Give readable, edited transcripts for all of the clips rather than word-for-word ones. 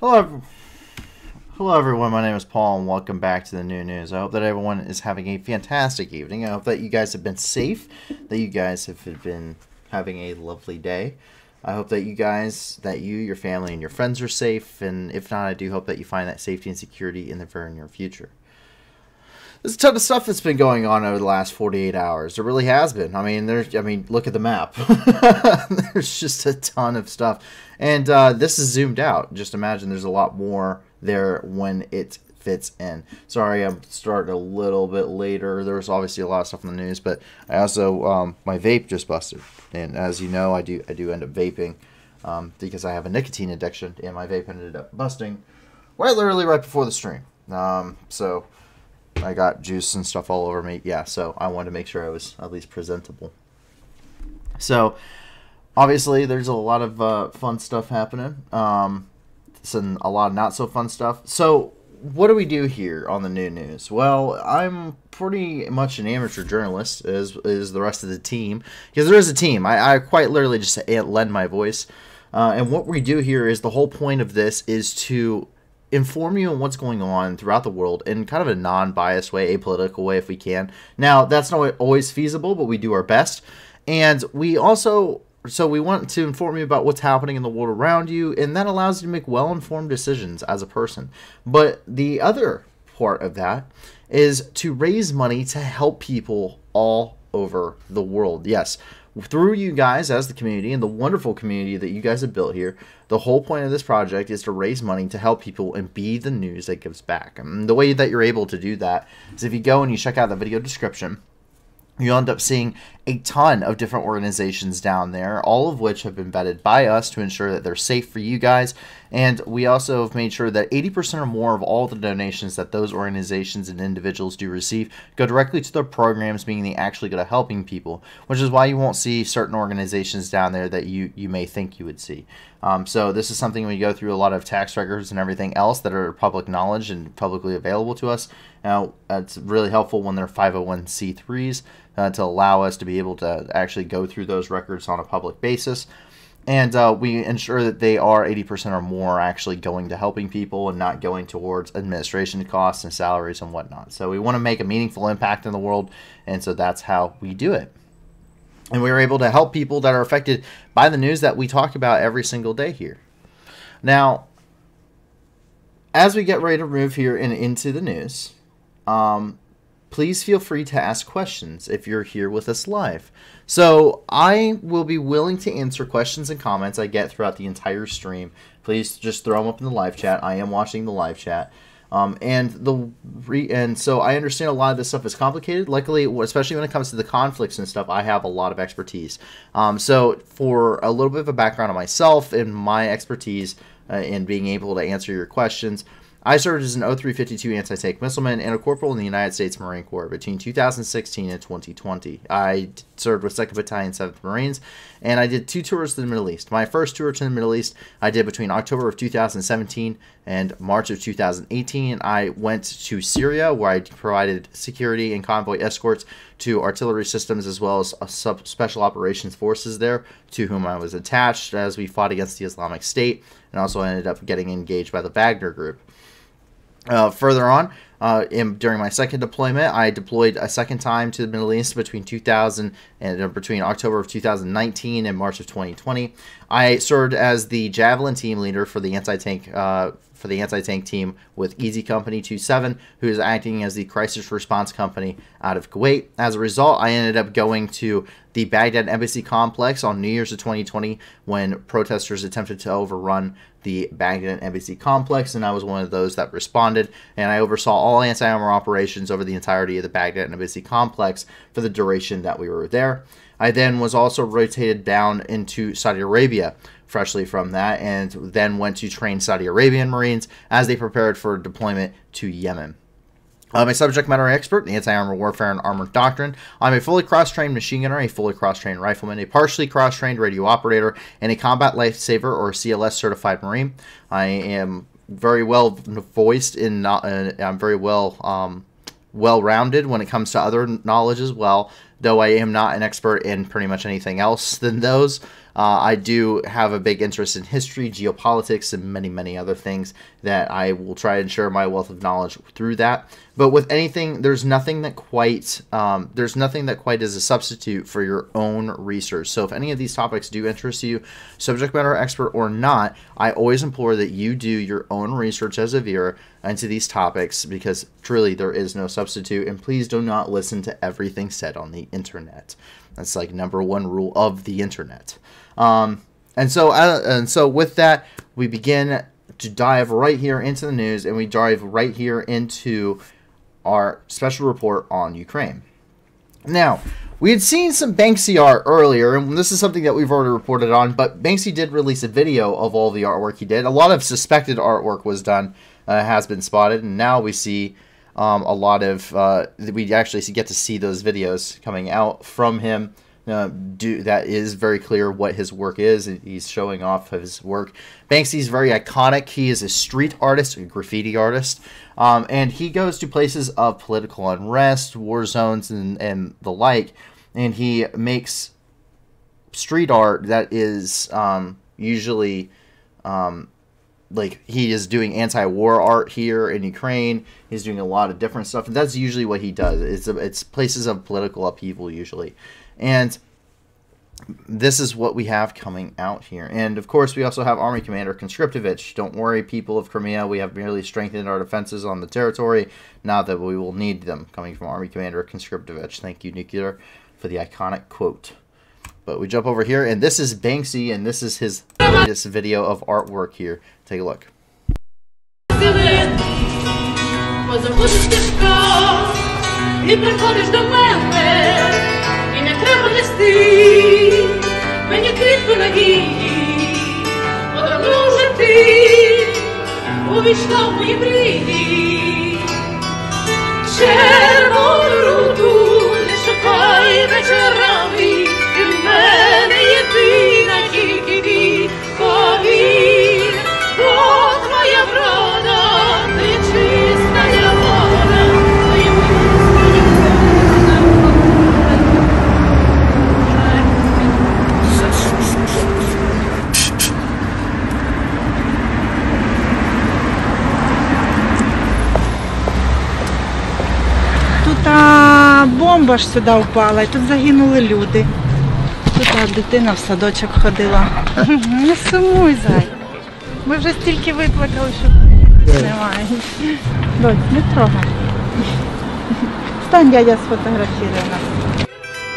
Hello, hello everyone. My name is Paul, and welcome back to the new news. I hope that everyone is having a fantastic evening. I hope that you guys have been safe, that you guys have been having a lovely day. I hope that you, your family, and your friends are safe, and if not, I do hope that you find that safety and security in the very near future. There's a ton of stuff that's been going on over the last 48 hours. There really has been. Look at the map. There's just a ton of stuff. And this is zoomed out. Just imagine there's a lot more there when it fits in. Sorry, I'm starting a little bit later. There was obviously a lot of stuff in the news, but I also, my vape just busted. And as you know, I do end up vaping because I have a nicotine addiction, and my vape ended up busting literally right before the stream. So I got juice and stuff all over me. Yeah, so I wanted to make sure I was at least presentable. So, obviously, there's a lot of fun stuff happening. And a lot of not so fun stuff. So, what do we do here on the new news? Well, I'm pretty much an amateur journalist, as is the rest of the team. Because there is a team. I quite literally just lend my voice. And what we do here is the whole point of this is to inform you on what's going on throughout the world in kind of a non-biased way, apolitical way if we can. Now, that's not always feasible, but we do our best. And we also, so we want to inform you about what's happening in the world around you, and that allows you to make well-informed decisions as a person. But the other part of that is to raise money to help people all over the world. Yes, through you guys as the community and the wonderful community that you guys have built here, the whole point of this project is to raise money to help people and be the news that gives back. And the way that you're able to do that is if you go and you check out the video description, you'll end up seeing a ton of different organizations down there, all of which have been vetted by us to ensure that they're safe for you guys. And we also have made sure that 80% or more of all the donations that those organizations and individuals do receive go directly to their programs, meaning they actually go to helping people, which is why you won't see certain organizations down there that you may think you would see. So this is something we go through a lot of tax records and everything else that are public knowledge and publicly available to us. Now, it's really helpful when they're 501c3s to allow us to be able to actually go through those records on a public basis. And we ensure that they are 80% or more actually going to helping people and not going towards administration costs and salaries and whatnot. So we want to make a meaningful impact in the world, and so that's how we do it. And we are able to help people that are affected by the news that we talk about every single day here. Now, as we get ready to move here and into the news, please feel free to ask questions if you're here with us live. So I will be willing to answer questions and comments I get throughout the entire stream. Please just throw them up in the live chat. I am watching the live chat. And so I understand a lot of this stuff is complicated. Luckily, especially when it comes to the conflicts and stuff, I have a lot of expertise. So for a little bit of a background on myself and my expertise in being able to answer your questions, I served as an O-352 anti-tank missileman and a corporal in the United States Marine Corps between 2016 and 2020. I served with 2nd Battalion, 7th Marines, and I did 2 tours to the Middle East. My first tour to the Middle East I did between October of 2017 and March of 2018. I went to Syria, where I provided security and convoy escorts to artillery systems as well as special operations forces there, to whom I was attached as we fought against the Islamic State, and also ended up getting engaged by the Wagner Group. Further on, during my second deployment, I deployed a second time to the Middle East between between October of 2019 and March of 2020. I served as the Javelin team leader for the anti-tank team with Easy Company 27, who is acting as the crisis response company out of Kuwait. As a result, I ended up going to the Baghdad Embassy complex on New Year's of 2020 when protesters attempted to overrun the Baghdad Embassy complex, and I was one of those that responded, and I oversaw all anti-armor operations over the entirety of the Baghdad Embassy complex for the duration that we were there. I then was also rotated down into Saudi Arabia freshly from that, and then went to train Saudi Arabian Marines as they prepared for deployment to Yemen. I'm a subject matter expert in anti-armor warfare and armored doctrine. I'm a fully cross-trained machine gunner, a fully cross-trained rifleman, a partially cross-trained radio operator, and a combat lifesaver or CLS certified Marine. I am very well voiced in, I'm very well-rounded when it comes to other knowledge as well, though I am not an expert in pretty much anything else than those. I do have a big interest in history, geopolitics, and many, many other things that I will try and share my wealth of knowledge through that. But with anything, there's nothing that quite is a substitute for your own research. So if any of these topics do interest you, subject matter expert or not, I always implore that you do your own research as a viewer into these topics, because truly there is no substitute. And please do not listen to everything said on the internet. That's like #1 rule of the internet. And so with that, we begin to dive right here into the news, and we dive right here into our special report on Ukraine. Now, we had seen some Banksy art earlier, and this is something that we've already reported on, but Banksy did release a video of all the artwork he did. A lot of suspected artwork was done, has been spotted, and now we see a lot of, we actually get to see those videos coming out from him. That is very clear what his work is. He's showing off his work. Banksy's very iconic. He is a street artist, a graffiti artist, and he goes to places of political unrest, war zones, and the like, and he makes street art that is usually like he is doing anti-war art here in Ukraine. He's doing a lot of different stuff, and that's usually what he does. It's places of political upheaval usually. And this is what we have coming out here. And, of course, we also have Army Commander Conscriptovich. Don't worry, people of Crimea. We have merely strengthened our defenses on the territory. Now that we will need them. Coming from Army Commander Conscriptovich. Thank you, Nuclear, for the iconic quote. But we jump over here, and this is Banksy, and this is his latest video of artwork here. Take a look. Мені квітку на гілі, подорожа ти, увійшла в мої мрії. Червону руду не шукай вечорами, ти в мене єдина, тільки він, повір, бо твоя врода, твоя чиста вода, твоя бомба ж сюди впала, і тут загинули люди. Тут дитина в садочок ходила. Не сумуй, зай. Ми вже стільки викликали, що немає. Дось, не трогай. Стань, дядя сфотографірує нас.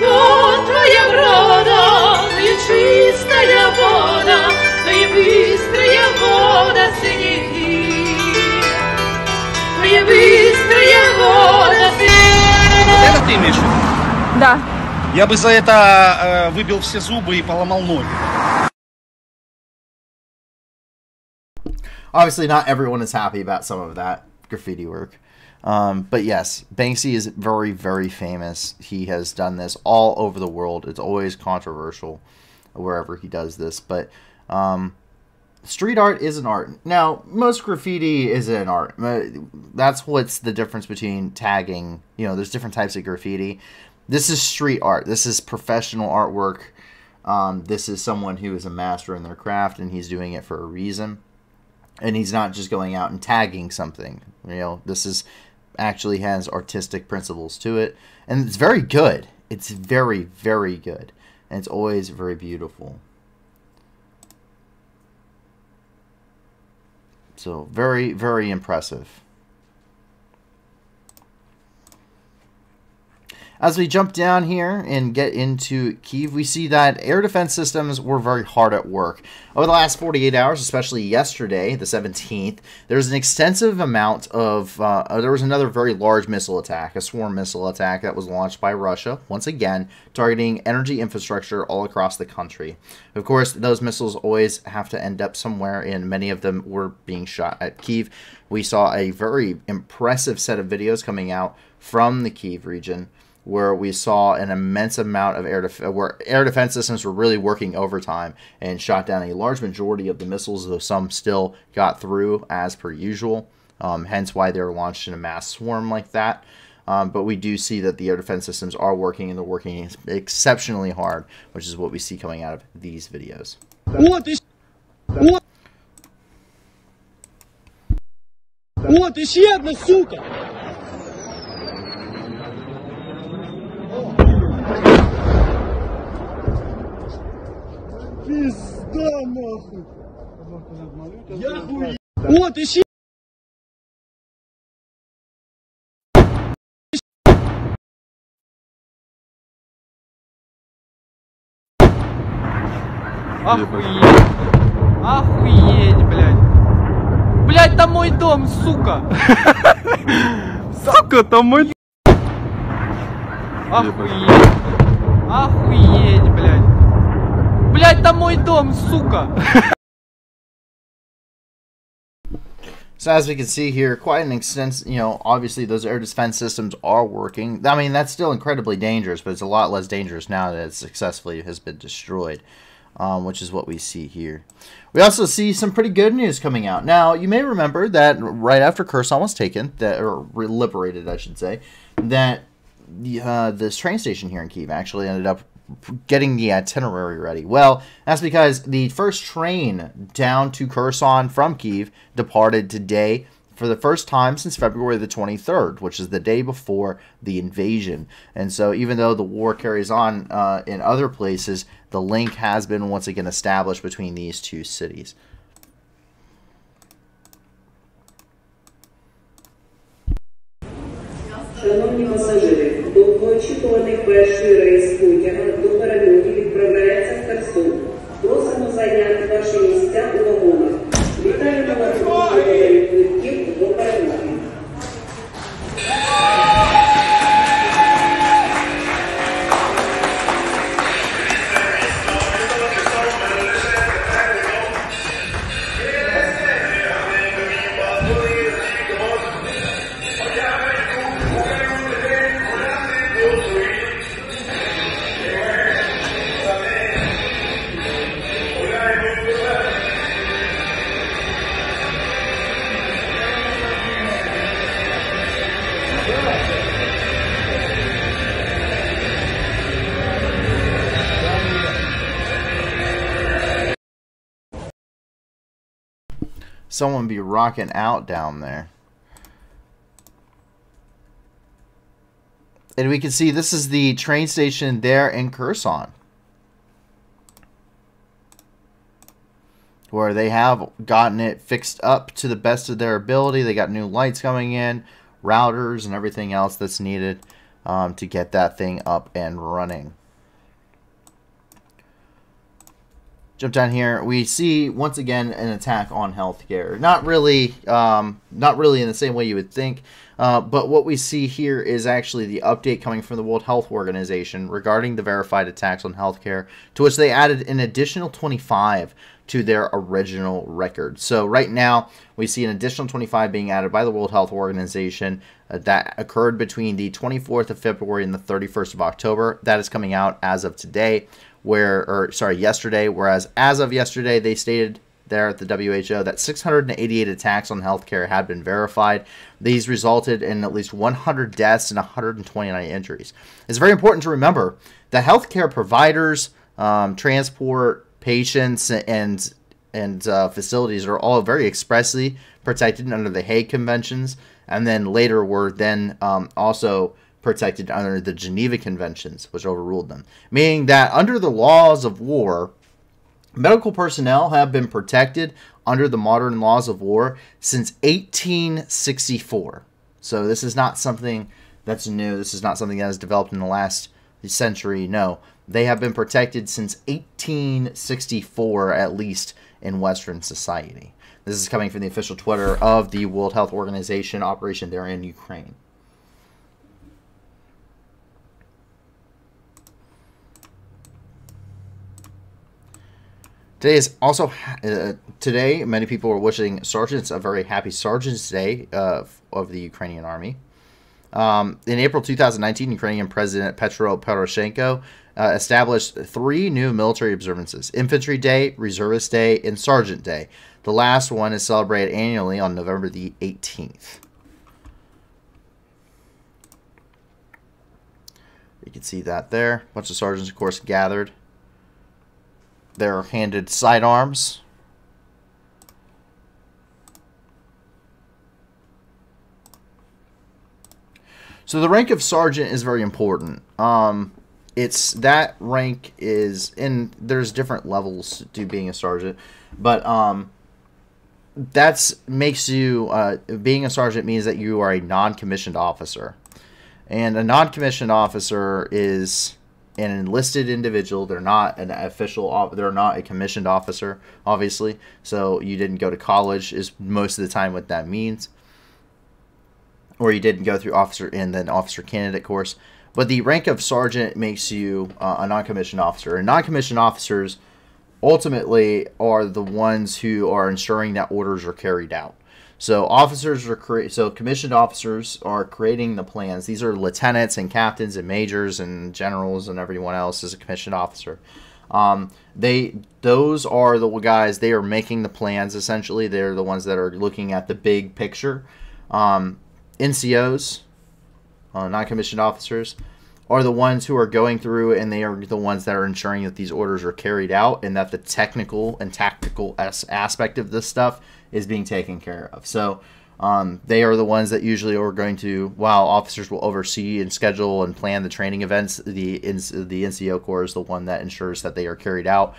О, твоя врода, твоя чистая вода, твоя быстрая вода синей. Твоя быстрая вода синей. Это ты имеешь в виду? Да. Я бы за это выбил все зубы и поломал ноги. Obviously, not everyone is happy about some of that graffiti work. But yes, Banksy is very, very famous. He has done this all over the world. It's always controversial wherever he does this. But street art is an art. Now, most graffiti is an art. That's what's the difference between tagging. You know, there's different types of graffiti. This is street art. This is professional artwork. This is someone who is a master in their craft, and he's doing it for a reason. And he's not just going out and tagging something. You know, this is actually has artistic principles to it. And it's very good. It's very, very good. And it's always very beautiful. So, very, very impressive. As we jump down here and get into Kyiv, we see that air defense systems were very hard at work. Over the last 48 hours, especially yesterday, the 17th, there's an extensive amount of, there was another very large missile attack, a swarm missile attack that was launched by Russia, once again, targeting energy infrastructure all across the country. Of course, those missiles always have to end up somewhere, and many of them were being shot at Kyiv. We saw a very impressive set of videos coming out from the Kyiv region, where we saw an immense amount of air defense systems were really working overtime and shot down a large majority of the missiles, though some still got through as per usual. Hence why they were launched in a mass swarm like that. But we do see that the air defense systems are working, and they're working exceptionally hard, which is what we see coming out of these videos. Вот еще одна сука! Пизда нахуй! Я хуй... Вот еще... Охуеть. Охуеть, блядь. Блядь, там мой дом, сука. Сука, там мой... Охуеть. Охуеть, блядь. Блядь, там мой дом, сука. So as we can see here, quite an extent, you know, obviously those air defense systems are working. I mean, that's still incredibly dangerous, but it's a lot less dangerous now that it successfully has been destroyed, which is what we see here. We also see some pretty good news coming out. Now, you may remember that right after Kherson was taken, or liberated, I should say, that this train station here in Kyiv actually ended up getting the itinerary ready. Well, that's because the first train down to Kherson from Kyiv departed today for the first time since February the 23rd, which is the day before the invasion. And so even though the war carries on in other places, the link has been once again established between these two cities. Шановні пасажири, довгоочікуваний перший рейс потяга до перемоги відправляється в Херсон. Просимо зайняти ваші місця у вагонах. Вітаємо на купівлі квитків до перемоги. Someone be rocking out down there. And we can see this is the train station there in Kherson, where they have gotten it fixed up to the best of their ability. They got new lights coming in, routers, and everything else that's needed to get that thing up and running. Jump down here. We see once again an attack on healthcare. Not really in the same way you would think. But what we see here is actually the update coming from the World Health Organization regarding the verified attacks on healthcare, to which they added an additional 25 to their original record. So right now, we see an additional 25 being added by the World Health Organization that occurred between the 24th of February and the 31st of October. That is coming out as of today, yesterday, whereas as of yesterday, they stated there at the WHO that 688 attacks on healthcare had been verified. These resulted in at least 100 deaths and 129 injuries. It's very important to remember that healthcare providers, transport, patients, and facilities are all very expressly protected under the Hague Conventions, and then later were then also protected under the Geneva Conventions, which overruled them. Meaning that under the laws of war, medical personnel have been protected under the modern laws of war since 1864. So this is not something that's new. This is not something that has developed in the last century. No, they have been protected since 1864, at least in Western society. This is coming from the official Twitter of the World Health Organization operation there in Ukraine. Today is also today. Many people are wishing sergeants a very happy Sergeant's Day of the Ukrainian Army. In April 2019, Ukrainian President Petro Poroshenko established 3 new military observances: Infantry Day, Reservist Day, and Sergeant Day. The last one is celebrated annually on November the 18th. can see that there. A bunch of sergeants, of course, gathered. They're handed sidearms. So the rank of sergeant is very important. It's that rank is there's different levels to being a sergeant, but that's makes you being a sergeant means that you are a non-commissioned officer, and a non-commissioned officer is an enlisted individual. They're not an official. They're not a commissioned officer, obviously. So you didn't go to college is most of the time what that means, or you didn't go through officer and then officer candidate course. But the rank of sergeant makes you a non-commissioned officer. And non-commissioned officers ultimately are the ones who are ensuring that orders are carried out. So commissioned officers are creating the plans. These are lieutenants and captains and majors and generals, and everyone else is a commissioned officer. Those are the guys. They are making the plans. Essentially, they're the ones that are looking at the big picture. NCOs, non-commissioned officers, are the ones who are going through, and they are the ones that are ensuring that these orders are carried out and that the technical and tactical aspect of this stuff is being taken care of. So they are the ones that usually are going to, while officers will oversee and schedule and plan the training events, the NCO Corps is the one that ensures that they are carried out.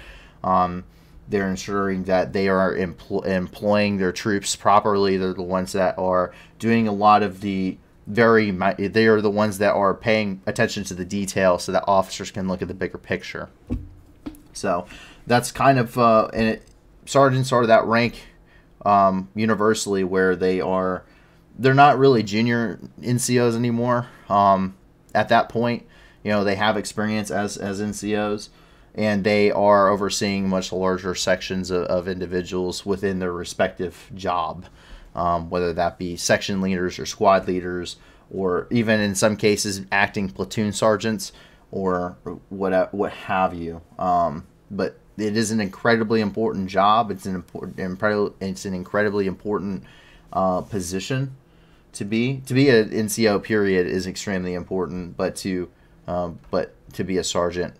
They're ensuring that they are employing their troops properly. They're the ones that are doing a lot of the they are the ones that are paying attention to the details so that officers can look at the bigger picture. So that's kind of sergeants are that rank universally where they're not really junior NCOs anymore. At that point, they have experience as NCOs, and they are overseeing much larger sections of individuals within their respective job. Whether that be section leaders or squad leaders, or even in some cases acting platoon sergeants or what have you. But it is an incredibly important job. It's an incredibly important position to be. To be an NCO period is extremely important, but to be a sergeant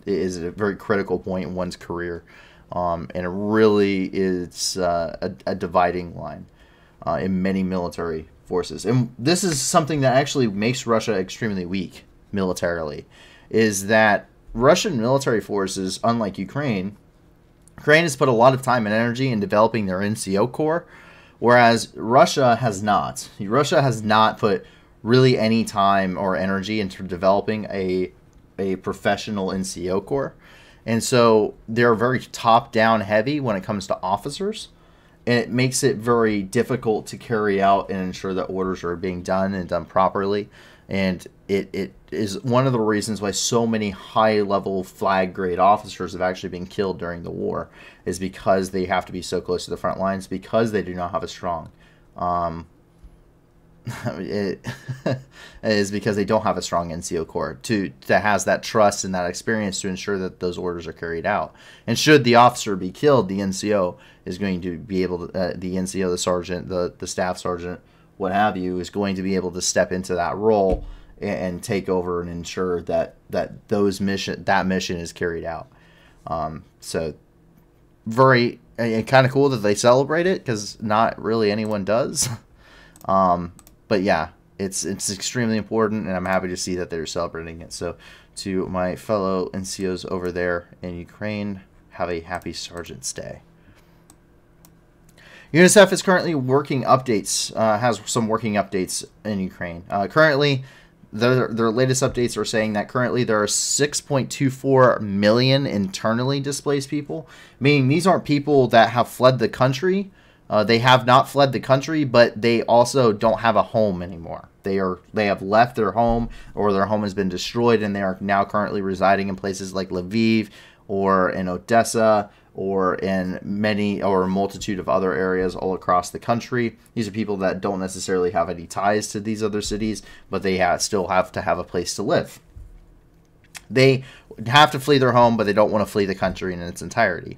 is a very critical point in one's career. And it really is a dividing line in many military forces. And this is something that actually makes Russia extremely weak militarily, is that Russian military forces, unlike Ukraine has put a lot of time and energy in developing their NCO Corps, whereas Russia has not. Russia has not put really any time or energy into developing a professional NCO Corps. And so they're very top-down heavy when it comes to officers. And it makes it very difficult to carry out and ensure that orders are being done and done properly. And it is one of the reasons why so many high-level flag-grade officers have actually been killed during the war, is because they have to be so close to the front lines, because they do not have a strong it is because they don't have a strong NCO Corps that has that trust and that experience to ensure that those orders are carried out. And should the officer be killed, the NCO is going to be able to, the NCO, the sergeant, the staff sergeant, what have you, is going to be able to step into that role and take over and ensure that that mission is carried out. So very kind of cool that they celebrate it, because not really anyone does. But yeah, it's extremely important, and I'm happy to see that they're celebrating it. So to my fellow NCOs over there in Ukraine, have a happy Sergeant's Day. UNICEF is currently working updates, has some working updates in Ukraine. Currently, their latest updates are saying that currently there are 6.24 million internally displaced people, meaning these aren't people that have fled the country. They have not fled the country, but they also don't have a home anymore. They have left their home, or their home has been destroyed, and they are now currently residing in places like Lviv or in Odessa or in a multitude of other areas all across the country. These are people that don't necessarily have any ties to these other cities, but they still have to have a place to live. They have to flee their home, but they don't want to flee the country in its entirety.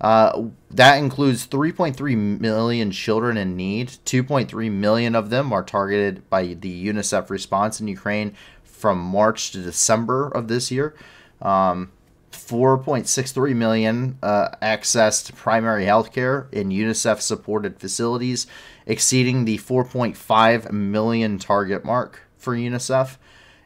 That includes 3.3 million children in need. 2.3 million of them are targeted by the UNICEF response in Ukraine from March to December of this year. 4.63 million access to primary health care in UNICEF-supported facilities, exceeding the 4.5 million target mark for UNICEF.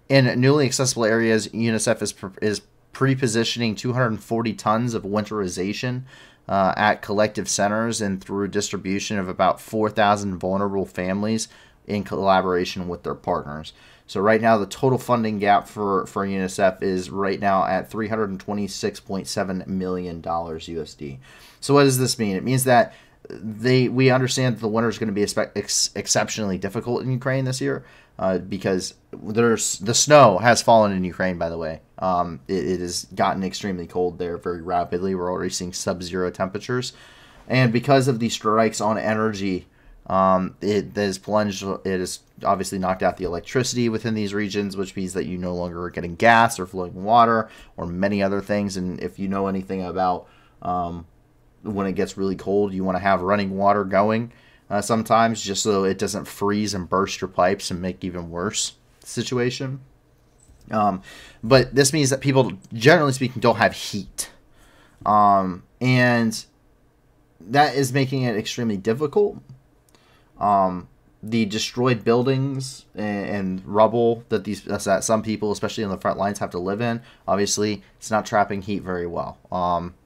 In newly accessible areas, UNICEF is pre-positioning 240 tons of winterization at collective centers and through distribution of about 4,000 vulnerable families in collaboration with their partners. So right now, the total funding gap for UNICEF is right now at $326.7 million USD. So what does this mean? It means that we understand that the winter is going to be exceptionally difficult in Ukraine this year because the snow has fallen in Ukraine, by the way. It has gotten extremely cold there very rapidly. We're already seeing sub-zero temperatures. And because of these strikes on energy, it has obviously knocked out the electricity within these regions, which means that you no longer are getting gas or flowing water or many other things. And if you know anything about when it gets really cold, you want to have running water going sometimes, just so it doesn't freeze and burst your pipes and make even worse situation. But this means that people, generally speaking, don't have heat. And that is making it extremely difficult. The destroyed buildings and rubble that some people, especially on the front lines, have to live in, obviously, it's not trapping heat very well.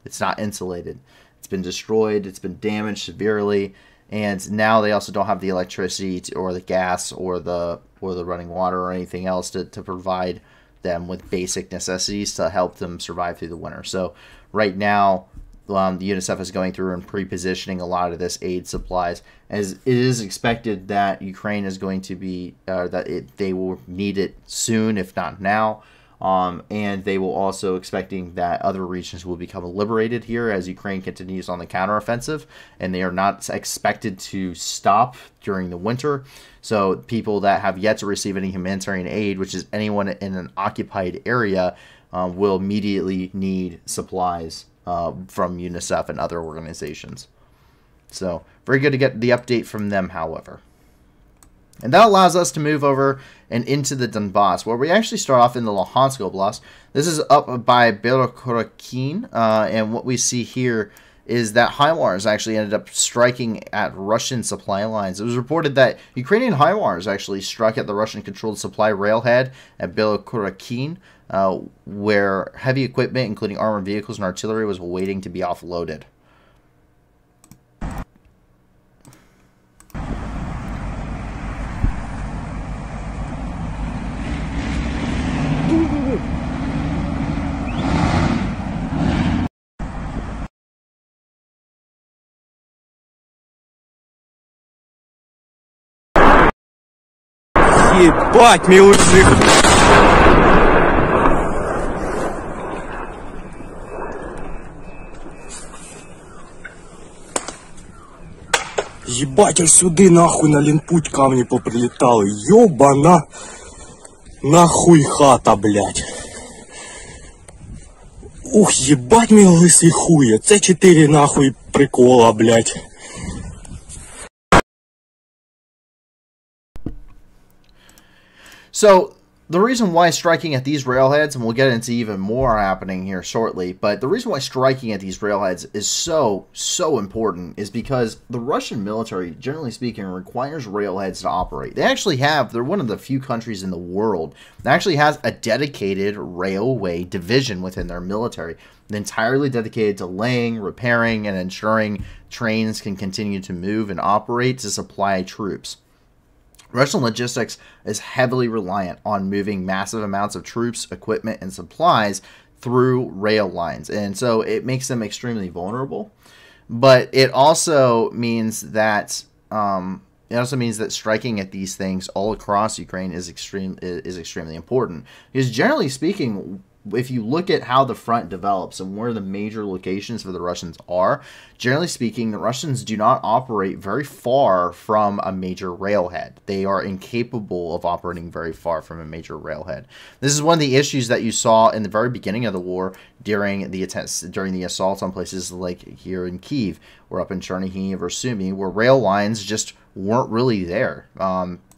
It's not insulated. It's been destroyed. It's been damaged severely. And now they also don't have the electricity or the gas or the running water or anything else to provide them with basic necessities to help them survive through the winter. So right now, the UNICEF is going through and pre-positioning a lot of this aid supplies, as it is expected that Ukraine is going to be they will need it soon, if not now, and they will also expecting that other regions will become liberated here as Ukraine continues on the counteroffensive, and they are not expected to stop during the winter. So people that have yet to receive any humanitarian aid, which is anyone in an occupied area, will immediately need supplies from UNICEF and other organizations. So very good to get the update from them, however. And that allows us to move over and into the Donbass, where we actually start off in the Luhansk Oblast. This is up by Belokorokin, and what we see here is that HIMARS actually ended up striking at Russian supply lines. It was reported that Ukrainian HIMARS actually struck at the Russian-controlled supply railhead at Belokorokin, where heavy equipment, including armored vehicles and artillery, was waiting to be offloaded. Ебать, мужик! Ебать, аж сюди нахуй на лінпуть камні поприлітали. Йобана нахуй хата, блядь. Ух, ебать мій лисий хуя. Це 4 нахуй прикола, блядь. So, the reason why striking at these railheads, and we'll get into even more happening here shortly, but the reason why striking at these railheads is so important is because the Russian military, generally speaking, requires railheads to operate. They're one of the few countries in the world that actually has a dedicated railway division within their military, entirely dedicated to laying, repairing, and ensuring trains can continue to move and operate to supply troops. Russian logistics is heavily reliant on moving massive amounts of troops, equipment, and supplies through rail lines, and so it makes them extremely vulnerable. But it also means that striking at these things all across Ukraine is extremely important, because generally speaking, if you look at how the front develops and where the major locations for the Russians are, generally speaking, the Russians do not operate very far from a major railhead. They are incapable of operating very far from a major railhead. This is one of the issues that you saw in the very beginning of the war during the assaults on places like here in Kyiv or up in Chernihiv or Sumy, where rail lines just weren't really there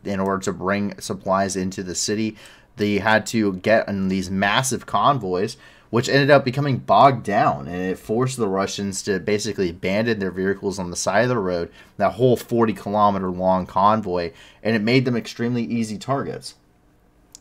in order to bring supplies into the city. they had to get on these massive convoys, which ended up becoming bogged down, and it forced the Russians to basically abandon their vehicles on the side of the road, that whole 40-kilometer long convoy, and it made them extremely easy targets.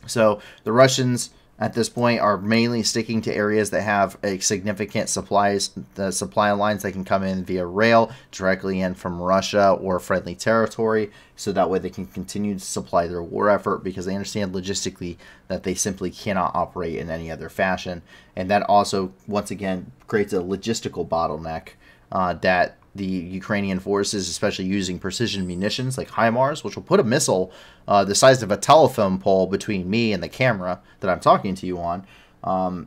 So the Russians at this point are mainly sticking to areas that have a significant supply lines that can come in via rail directly in from Russia or friendly territory, so that way they can continue to supply their war effort, because they understand logistically that they simply cannot operate in any other fashion. And that also, once again, creates a logistical bottleneck that the Ukrainian forces, especially using precision munitions like HIMARS, which will put a missile the size of a telephone pole between me and the camera that I'm talking to you on.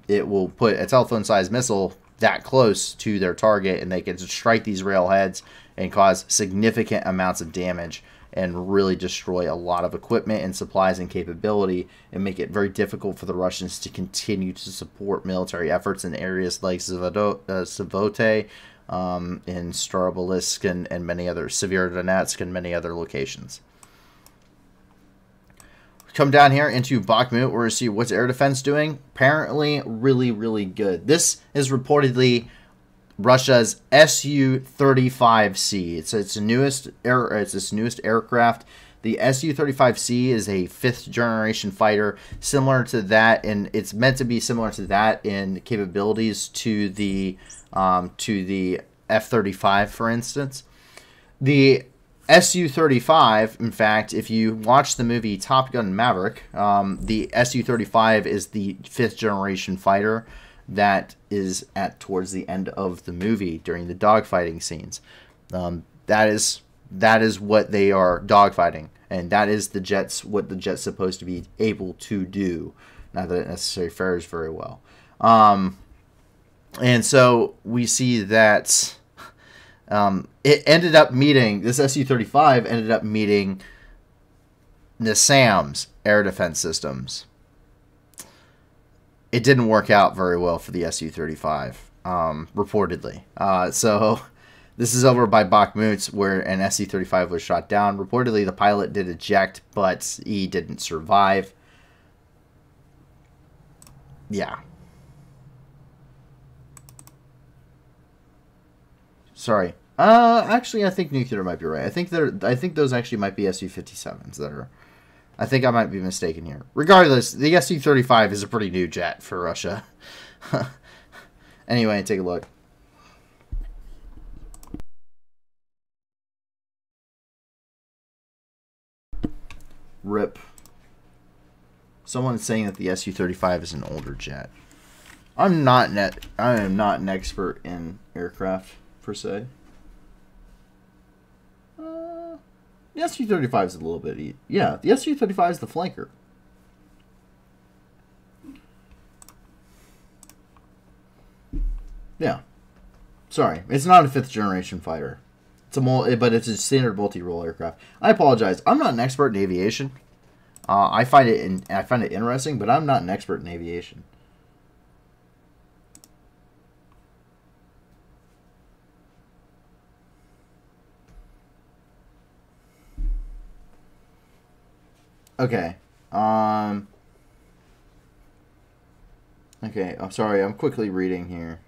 It will put a telephone-sized missile that close to their target, and they can strike these railheads and cause significant amounts of damage and really destroy a lot of equipment and supplies and capability, and make it very difficult for the Russians to continue to support military efforts in areas like Zavote, in Starobelisk, and many other, Severodonetsk, and many other locations. Come down here into Bakhmut, where we see what's air defense doing. Apparently, really, really good. This is reportedly Russia's Su-35C. It's its newest aircraft. The Su-35C is a 5th generation fighter, similar to that, and it's meant to be similar to that in capabilities to the F-35, for instance. The Su-35, in fact, if you watch the movie Top Gun Maverick, the Su-35 is the 5th generation fighter that is towards the end of the movie during the dogfighting scenes. That is what they are dogfighting, and that is what the jet's supposed to be able to do. Not that it necessarily fares very well. And so we see that it ended up meeting, this Su-35 ended up meeting NASAM's air defense systems. It didn't work out very well for the Su-35, reportedly. So this is over by Bakhmut, where an Su-35 was shot down. Reportedly, the pilot did eject, but he didn't survive. Yeah. Sorry. Actually, I think nuclear might be right. I think those actually might be Su-57s that are. I think I might be mistaken here. Regardless, the Su-35 is a pretty new jet for Russia. Anyway, take a look. RIP. Someone's saying that the Su-35 is an older jet. I am not an expert in aircraft per se. The Su-35 is a little bit... Yeah, the Su-35 is the flanker. Yeah. Sorry, it's not a 5th generation fighter. But it's a standard multi-role aircraft. I apologize. I'm not an expert in aviation. I find it interesting, but I'm not an expert in aviation. Okay. Okay, I'm sorry. I'm quickly reading here.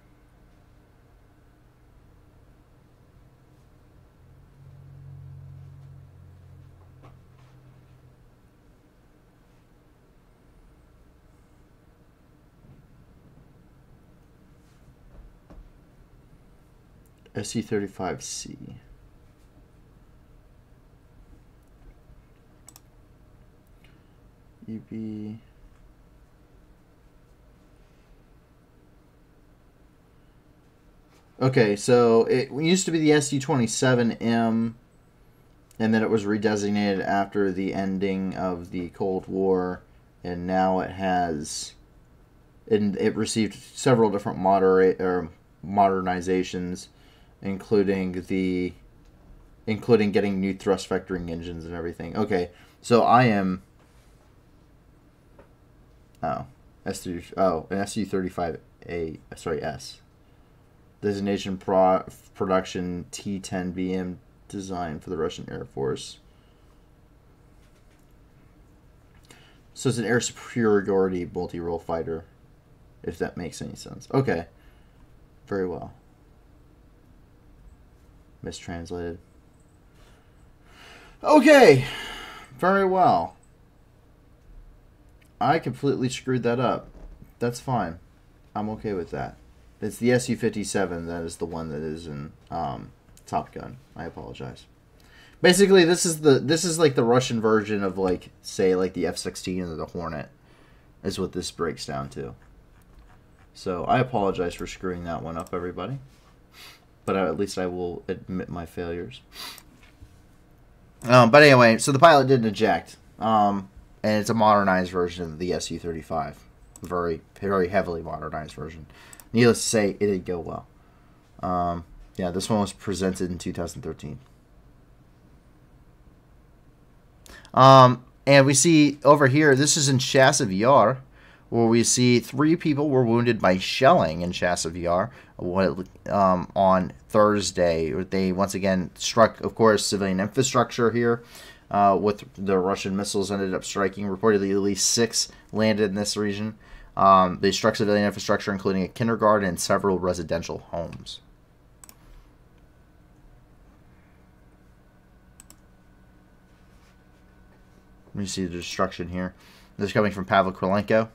Su-35C. UB. Okay, so it used to be the Su-27M, and then it was redesignated after the ending of the Cold War, and now it has, and it received several different modernizations, including getting new thrust vectoring engines and everything. Okay, so I am. Oh, an Su-35A. Sorry, S. Designation production T-10BM design for the Russian Air Force. So it's an air superiority multi-role fighter, if that makes any sense. Okay. Very well. Mistranslated. Okay. Very well. I completely screwed that up. That's fine. I'm okay with that. It's the Su-57 that is the one that is in Top Gun. I apologize. Basically, this is like the Russian version of, like, say, like the F-16 or the Hornet, is what this breaks down to. So I apologize for screwing that one up, everybody. But at least I will admit my failures. But anyway, so the pilot didn't eject, and it's a modernized version of the Su-35, very, very heavily modernized version. Needless to say, it did go well. Yeah, this one was presented in 2013. And we see over here, this is in Chasov Yar, where we see 3 people were wounded by shelling in Chasov Yar on Thursday. They once again struck, of course, civilian infrastructure here. With the Russian missiles ended up striking. Reportedly, at least 6 landed in this region. They struck civilian infrastructure, including a kindergarten and several residential homes. You see the destruction here. This is coming from Pavel Krylenko.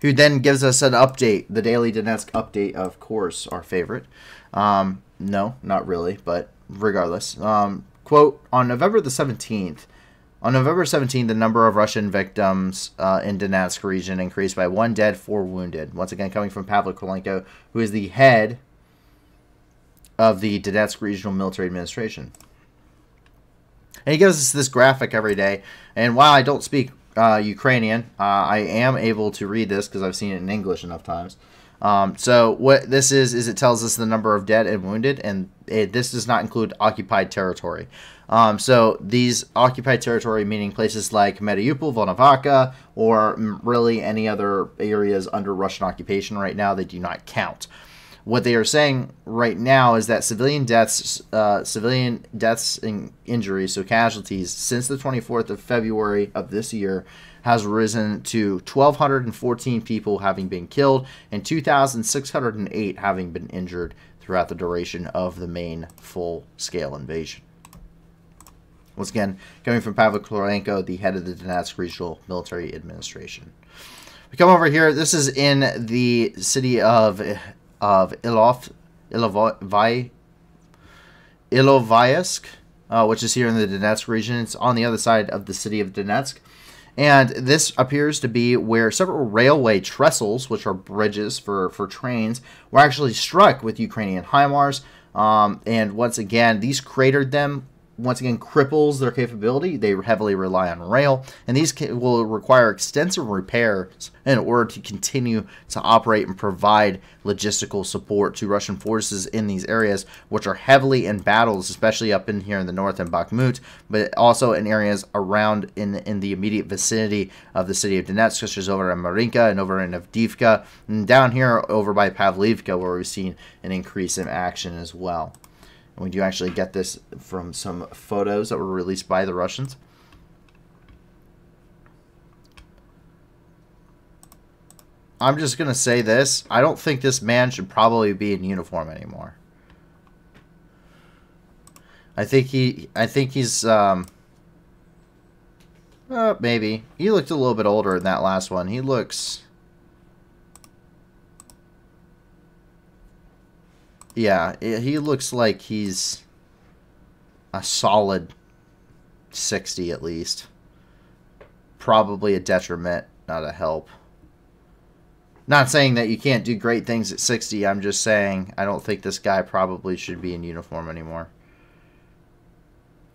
Who then gives us an update, the Daily Donetsk update, of course, our favorite. No, not really, but regardless. Quote, on November the 17th, the number of Russian victims in Donetsk region increased by 1 dead, 4 wounded. Once again, coming from Pavel Krylenko, who is the head of the Donetsk Regional Military Administration. And he gives us this graphic every day. And while I don't speak Ukrainian, I am able to read this because I've seen it in English enough times. So what this is it tells us the number of dead and wounded, and this does not include occupied territory. So these occupied territory meaning places like Mariupol, Volnovakha, or really any other areas under Russian occupation right now, they do not count. What they are saying right now is that civilian deaths and injuries, so casualties, since the 24th of February of this year has risen to 1,214 people having been killed and 2,608 having been injured throughout the duration of the main full-scale invasion. Once again, coming from Pavel Krylenko, the head of the Donetsk Regional Military Administration. We come over here. This is in the city of Ilovaisk, which is here in the Donetsk region. It's on the other side of the city of Donetsk. And this appears to be where several railway trestles, which are bridges for trains, were actually struck with Ukrainian HIMARS. And once again, these cratered them. Once again, cripples their capability. They heavily rely on rail, and these will require extensive repairs in order to continue to operate and provide logistical support to Russian forces in these areas, which are heavily in battles, especially up in here in the north in Bakhmut, but also in areas around in the immediate vicinity of the city of Donetsk, such as over in Marinka and over in Avdiivka, and down here over by Pavlivka, where we've seen an increase in action as well. And we do actually get this from some photos that were released by the Russians. I'm just going to say this. I don't think this man should probably be in uniform anymore. I think he's maybe. He looked a little bit older in that last one. He looks... Yeah, he looks like he's a solid 60 at least. Probably a detriment, not a help. Not saying that you can't do great things at 60. I'm just saying I don't think this guy probably should be in uniform anymore.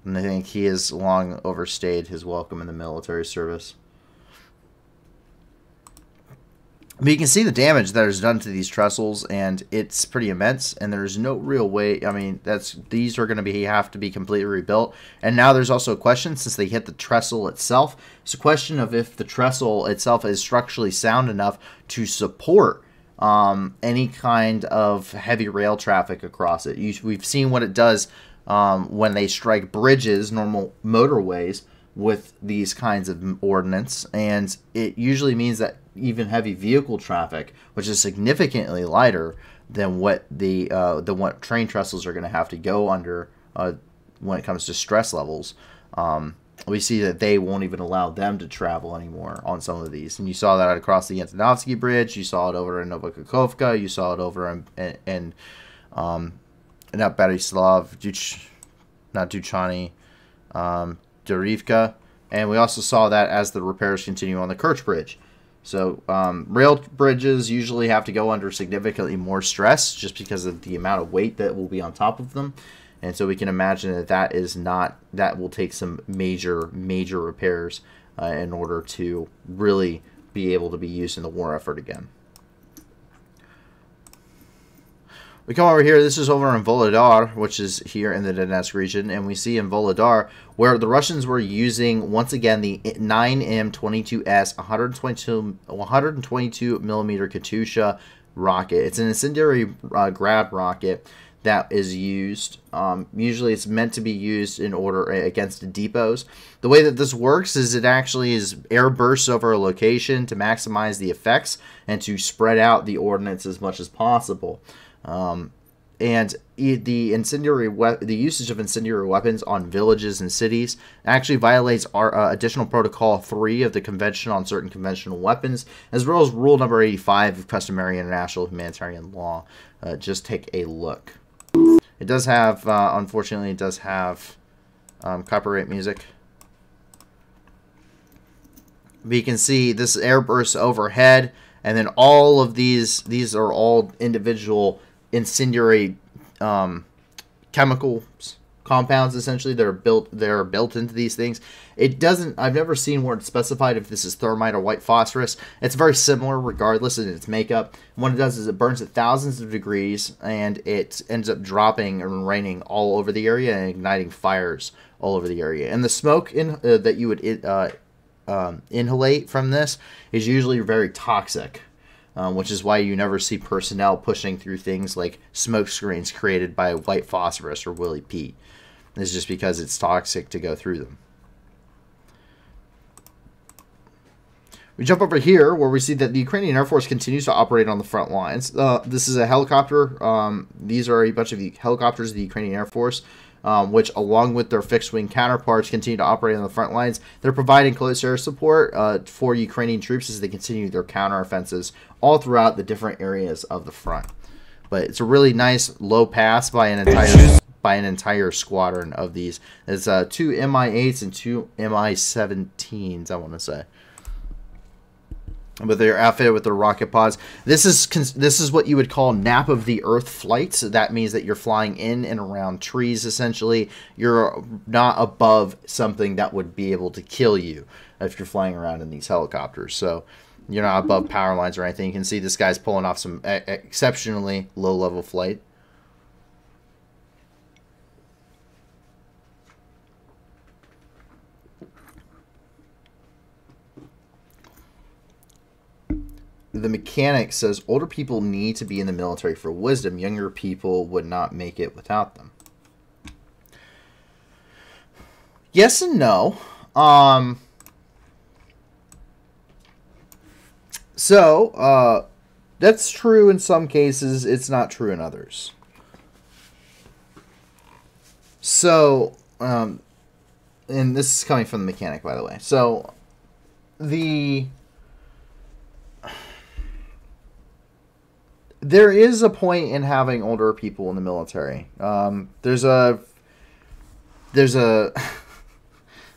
And I think he has long overstayed his welcome in the military service. But you can see the damage that is done to these trestles, and it's pretty immense, and there's no real way. I mean, these are going to have to be completely rebuilt. And now there's also a question, since they hit the trestle itself, it's a question of if the trestle itself is structurally sound enough to support any kind of heavy rail traffic across it. We've seen what it does when they strike bridges, normal motorways, with these kinds of ordnance. And it usually means that even heavy vehicle traffic, which is significantly lighter than what what train trestles are going to have to go under when it comes to stress levels, we see that they won't even allow them to travel anymore on some of these. And you saw that across the Antonovsky Bridge. You saw it over in Novokakovka. You saw it over in not Berislav, not Duchani, Derivka. And we also saw that as the repairs continue on the Kerch Bridge. So rail bridges usually have to go under significantly more stress just because of the amount of weight that will be on top of them. And so we can imagine that will take some major repairs in order to really be able to be used in the war effort again. We come over here. This is over in Volodar, which is here in the Donetsk region, and we see in Volodar where the Russians were using once again the 9M22S 122 millimeter Katyusha rocket. It's an incendiary grad rocket that is used. Usually it's meant to be used in order against depots. The way that this works is it actually is air bursts over a location to maximize the effects and to spread out the ordnance as much as possible. And the usage of incendiary weapons on villages and cities actually violates our additional protocol 3 of the Convention on Certain Conventional Weapons, as well as rule number 85 of customary international humanitarian law. Just take a look. It does have, unfortunately, it does have copyright music. But you can see this air bursts overhead, and then all of these are all individual incendiary chemicals, compounds, essentially. They're built into these things. It doesn't, I've never seen where it's specified if this is thermite or white phosphorus. It's very similar regardless in its makeup. And what it does is it burns at thousands of degrees, and it ends up dropping and raining all over the area and igniting fires all over the area. And the smoke that you would inhalate from this is usually very toxic. Which is why you never see personnel pushing through things like smoke screens created by white phosphorus or Willy Pete. It's just because it's toxic to go through them. We jump over here where we see that the Ukrainian Air Force continues to operate on the front lines. This is a helicopter. These are a bunch of the helicopters of the Ukrainian Air Force, which, along with their fixed-wing counterparts, continue to operate on the front lines. They're providing close air support for Ukrainian troops as they continue their counteroffensives all throughout the different areas of the front. But it's a really nice low pass by an entire squadron of these. It's 2 Mi-8s and 2 Mi-17s, I want to say. But they're outfitted with their rocket pods. This is what you would call nap of the earth flights. So that means that you're flying in and around trees, essentially. You're not above something that would be able to kill you if you're flying around in these helicopters. So you're not above power lines or anything. You can see this guy's pulling off some exceptionally low-level flight. The mechanic says older people need to be in the military for wisdom. Younger people would not make it without them. Yes and no. That's true in some cases. It's not true in others. So, and this is coming from the mechanic, by the way. So, there is a point in having older people in the military. There's a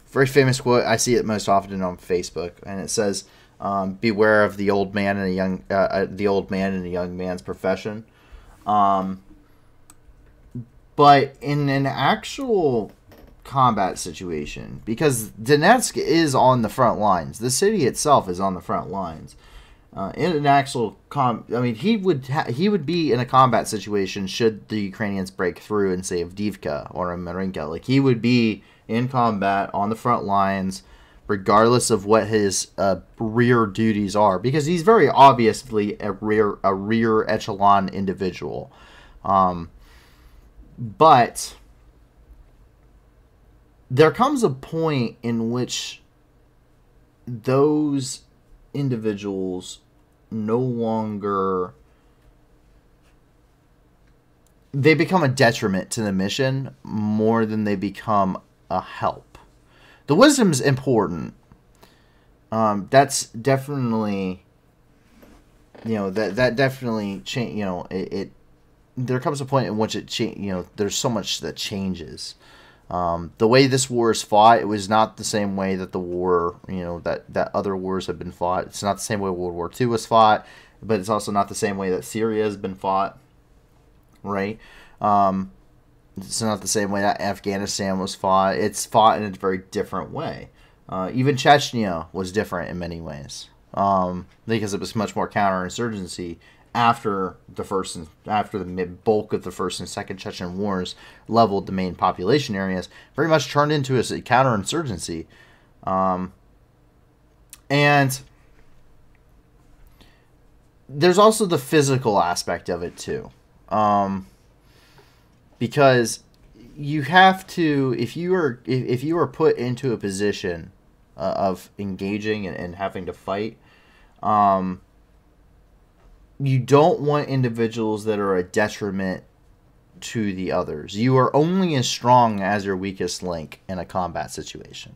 very famous quote. I see it most often on Facebook, and it says, "Beware of the old man and a young man's profession." But in an actual combat situation, because Donetsk is on the front lines, the city itself is on the front lines. In an actual he would be in a combat situation should the Ukrainians break through in, say, Avdiivka or Marinka. Like, he would be in combat on the front lines, regardless of what his rear duties are, because he's very obviously a rear echelon individual. But there comes a point in which those individuals no longer, they become a detriment to the mission more than they become a help. The wisdom's important. That's definitely, that definitely change. It there comes a point in which there's so much that changes. The way this war is fought, it was not the same way that the war, that other wars have been fought. It's not the same way World War II was fought, but it's also not the same way that Syria has been fought, right? It's not the same way that Afghanistan was fought. It's fought in a very different way. Even Chechnya was different in many ways, because it was much more counterinsurgency after the bulk of the first and second Chechen wars leveled the main population areas. Very much turned into a counterinsurgency, and there's also the physical aspect of it too, because you have to, if you are put into a position of engaging and having to fight, you don't want individuals that are a detriment to the others. You are only as strong as your weakest link in a combat situation.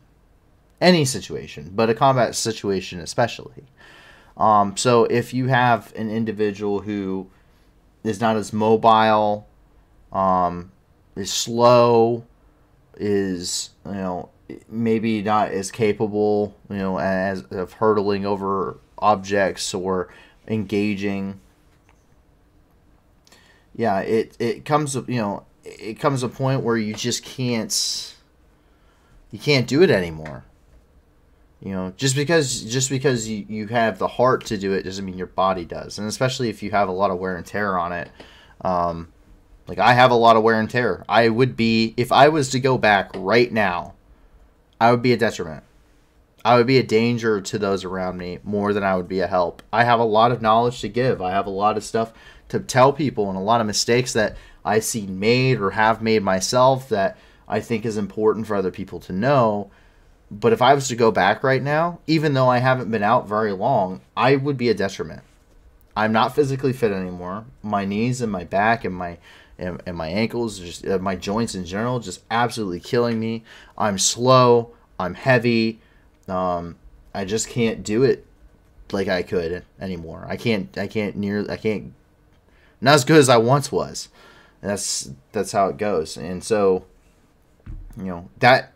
Any situation, but a combat situation especially. So if you have an individual who is not as mobile, is slow, is, maybe not as capable, as of hurdling over objects or engaging, it comes a point where you just can't do it anymore. Just because you have the heart to do it doesn't mean your body does. And especially if you have a lot of wear and tear on it. Like I have a lot of wear and tear. I would be, if I was to go back right now, I would be a detriment. I would be a danger to those around me more than I would be a help. I have a lot of knowledge to give. I have a lot of stuff to tell people and a lot of mistakes that I've seen made or have made myself that I think is important for other people to know. But if I was to go back right now, even though I haven't been out very long, I would be a detriment. I'm not physically fit anymore. My knees and my back and my ankles, just my joints in general, just absolutely killing me. I'm slow. I'm heavy. I just can't do it like I could anymore. I can't not as good as I once was. And that's how it goes. And so, that,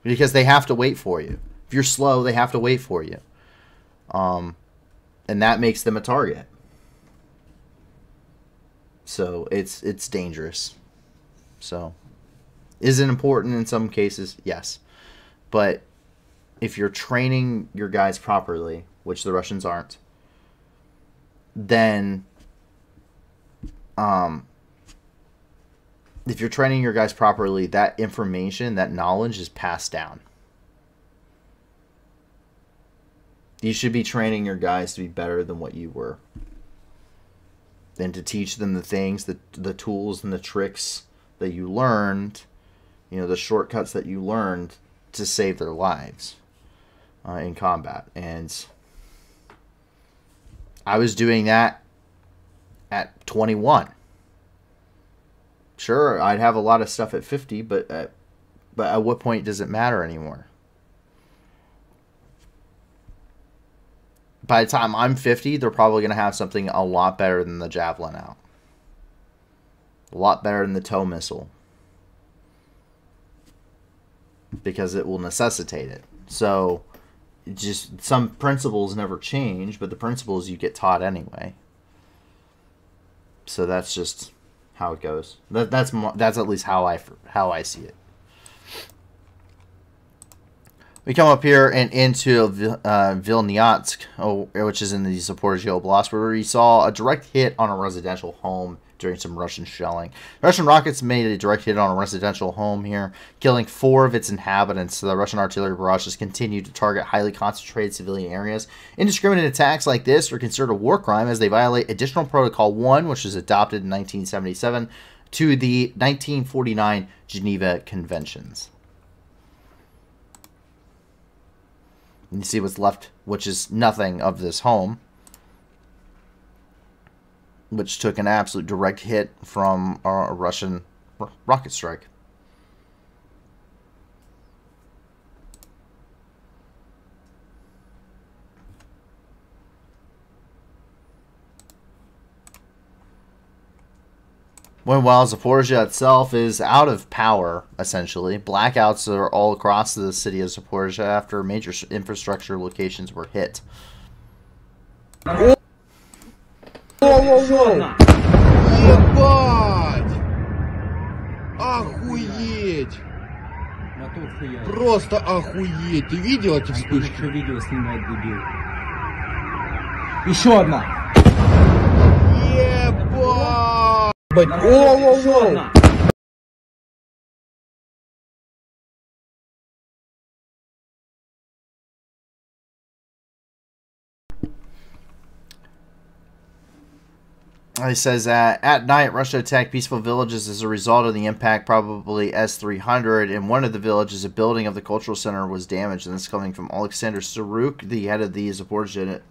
because they have to wait for you. If you're slow, they have to wait for you. And that makes them a target. So it's dangerous. So is it important in some cases? Yes. But if you're training your guys properly, which the Russians aren't, then if you're training your guys properly, that information, that knowledge is passed down. You should be training your guys to be better than what you were. And to teach them the things, the tools and the tricks that you learned, the shortcuts that you learned to save their lives in combat. And I was doing that at 21. Sure, I'd have a lot of stuff at 50, but at what point does it matter anymore? By the time I'm 50, they're probably going to have something a lot better than the Javelin out. A lot better than the tow missile. Because it will necessitate it. So, just some principles never change, but the principles you get taught anyway. So that's just how it goes. That's at least how I see it. We come up here and into Vilnyatsk, which is in the Zaporizhzhia Oblast, where we saw a direct hit on a residential home during some Russian shelling. Russian rockets made a direct hit on a residential home here, killing 4 of its inhabitants. So the Russian artillery barrages continue to target highly concentrated civilian areas. Indiscriminate attacks like this are considered a war crime as they violate Additional Protocol 1, which was adopted in 1977, to the 1949 Geneva Conventions. And you see what's left, which is nothing of this home, which took an absolute direct hit from a Russian rocket strike. While Zaporizhzhia itself is out of power, essentially, blackouts are all across the city of Zaporizhzhia after major infrastructure locations were hit. Ебать! Охуеть! Просто охуеть! Ты видел эти вспышки? Что видео снимает, дебил? Еще одна! Ебать! Воу-воу-воу! He says that at night, Russia attacked peaceful villages as a result of the impact, probably S-300. In one of the villages, a building of the cultural center was damaged. And this is coming from Alexander Saruk, the head of the Zaporizhzhia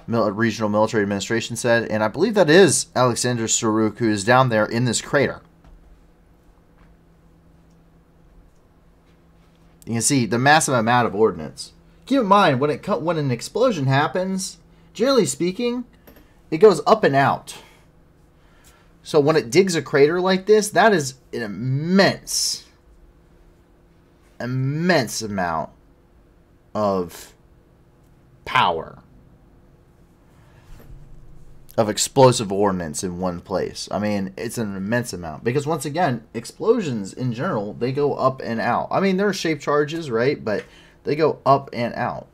Regional Military Administration said. And I believe that is Alexander Saruk, who is down there in this crater. You can see the massive amount of ordnance. Keep in mind, when an explosion happens, generally speaking, it goes up and out. So when it digs a crater like this, that is an immense amount of power, of explosive ordnance in one place. I mean, it's an immense amount. Because once again, explosions in general, they go up and out. I mean, there are shape charges, right? But they go up and out.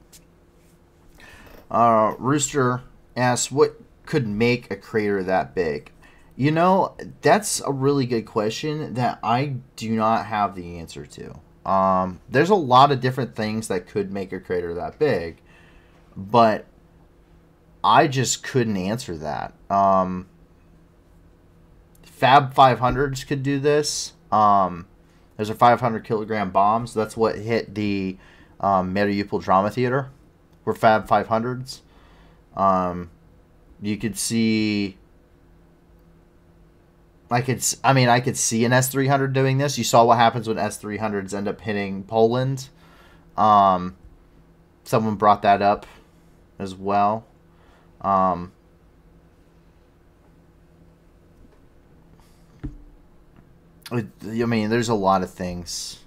Rooster asks, what could make a crater that big? You know, that's a really good question that I do not have the answer to. There's a lot of different things that could make a crater that big, but I just couldn't answer that. Fab 500s could do this. There's a 500 kilogram bombs. That's what hit the Mariupol Drama Theater. Were Fab 500s. You could see. I could see an S-300 doing this. You saw what happens when S-300s end up hitting Poland. Someone brought that up as well. I mean, there's a lot of things.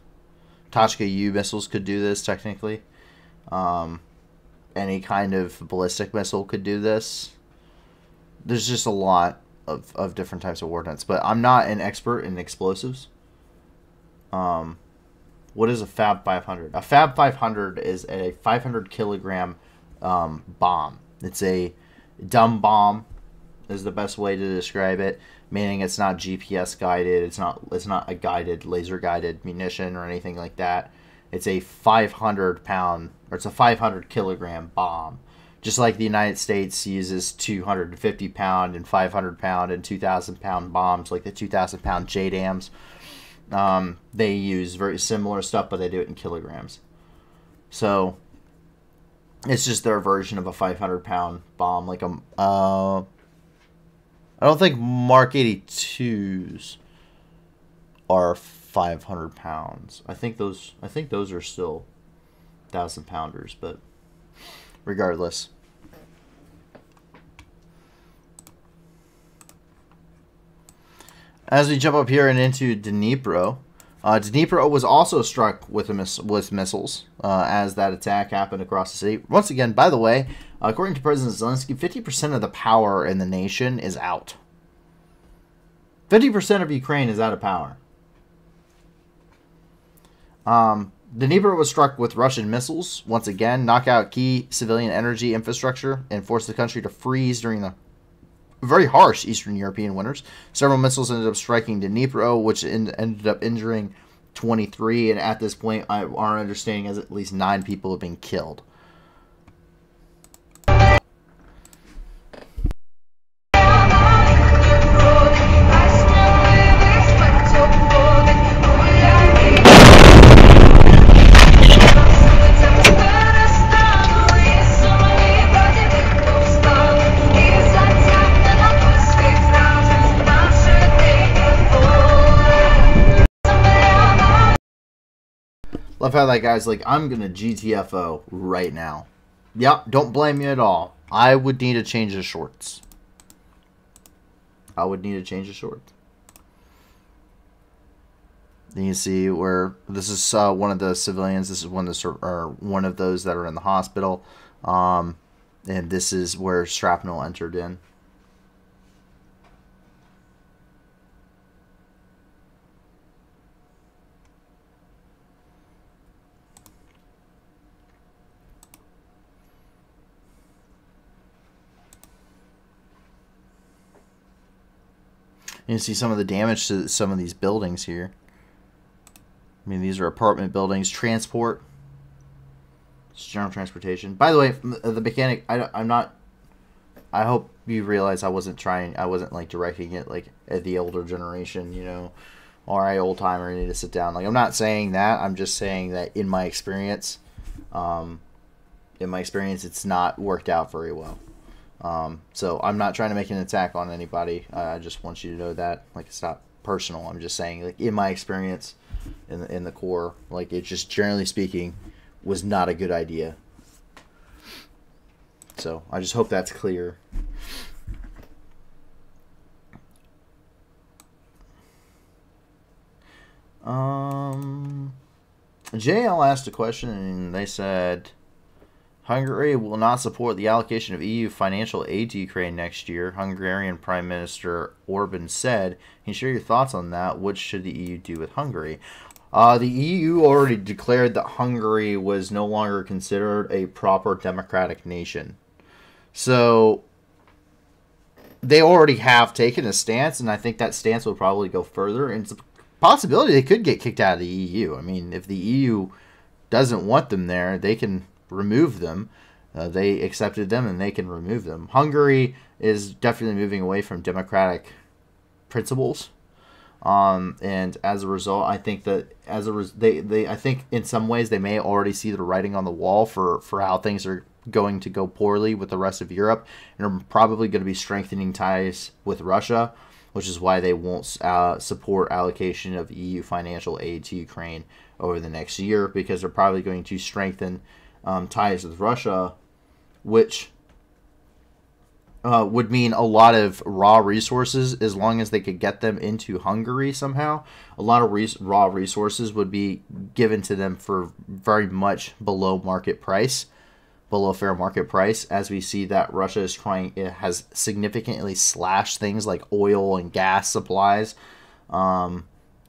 Tochka U missiles could do this technically. Any kind of ballistic missile could do this. There's just a lot of different types of ordnance. But I'm not an expert in explosives. What is a Fab 500? A Fab 500 is a 500 kilogram bomb. It's a dumb bomb is the best way to describe it. Meaning it's not GPS guided. It's not a guided, laser guided munition or anything like that. It's a 500 kilogram bomb. Just like the United States uses 250 pound and 500 pound and 2,000 pound bombs, like the 2,000 pound JDAMs. They use very similar stuff, but they do it in kilograms. So it's just their version of a 500 pound bomb. Like I don't think Mark 82s are 500 pounds. I think those are still 1,000 pounders, but regardless. As we jump up here and into Dnipro, Dnipro was also struck with missiles as that attack happened across the city. Once again, by the way, according to President Zelensky, 50% of the power in the nation is out. 50% of Ukraine is out of power. Dnipro was struck with Russian missiles, once again, knock out key civilian energy infrastructure, and forced the country to freeze during the very harsh Eastern European winters. Several missiles ended up striking Dnipro, which ended up injuring 23, and at this point, our understanding is at least 9 people have been killed. Love how that guy's like, I'm gonna GTFO right now. Yep, don't blame me at all. I would need to change the shorts. I would need to change the shorts. Then you see where this is one of the civilians. This is one of the one of those that are in the hospital, and this is where shrapnel entered in. You see some of the damage to some of these buildings here. I mean, these are apartment buildings. Transport. It's general transportation. By the way, the mechanic, I'm not... I hope you realize I wasn't like directing it like at the older generation, you know. Alright, old timer, you need to sit down. Like, I'm not saying that. I'm just saying that in my experience, it's not worked out very well. So I'm not trying to make an attack on anybody. I just want you to know that, like, it's not personal. I'm just saying, like, in my experience in the Corps, like, it just generally speaking was not a good idea. So I just hope that's clear. JL asked a question and they said, Hungary will not support the allocation of EU financial aid to Ukraine next year. Hungarian Prime Minister Orban said. Can you share your thoughts on that? What should the EU do with Hungary? The EU already declared that Hungary was no longer considered a proper democratic nation. So they already have taken a stance, and I think that stance will probably go further. And it's a possibility they could get kicked out of the EU. I mean, if the EU doesn't want them there, they can remove them. They accepted them and they can remove them. Hungary is definitely moving away from democratic principles, and as a result, I think that I think in some ways they may already see the writing on the wall for how things are going to go poorly with the rest of Europe, and are probably going to be strengthening ties with Russia, which is why they won't support allocation of EU financial aid to Ukraine over the next year, because they're probably going to strengthen ties with Russia, which would mean a lot of raw resources, as long as they could get them into Hungary somehow. A lot of raw resources would be given to them for very much below market price, below fair market price, as we see that Russia has significantly slashed things like oil and gas supplies to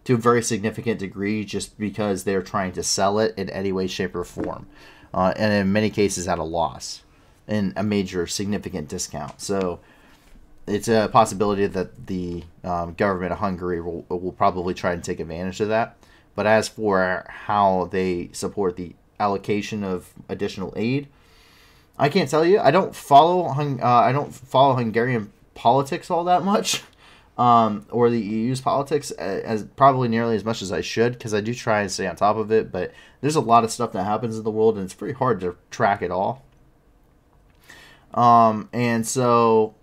a very significant degree, just because they're trying to sell it in any way, shape, or form. And in many cases at a loss, in a major significant discount. So it's a possibility that the government of Hungary will probably try and take advantage of that. But as for how they support the allocation of additional aid, I can't tell you. I don't follow Hungarian politics all that much, or the EU's politics as probably nearly as much as I should, because I do try and stay on top of it. But there's a lot of stuff that happens in the world, and it's pretty hard to track it all. And so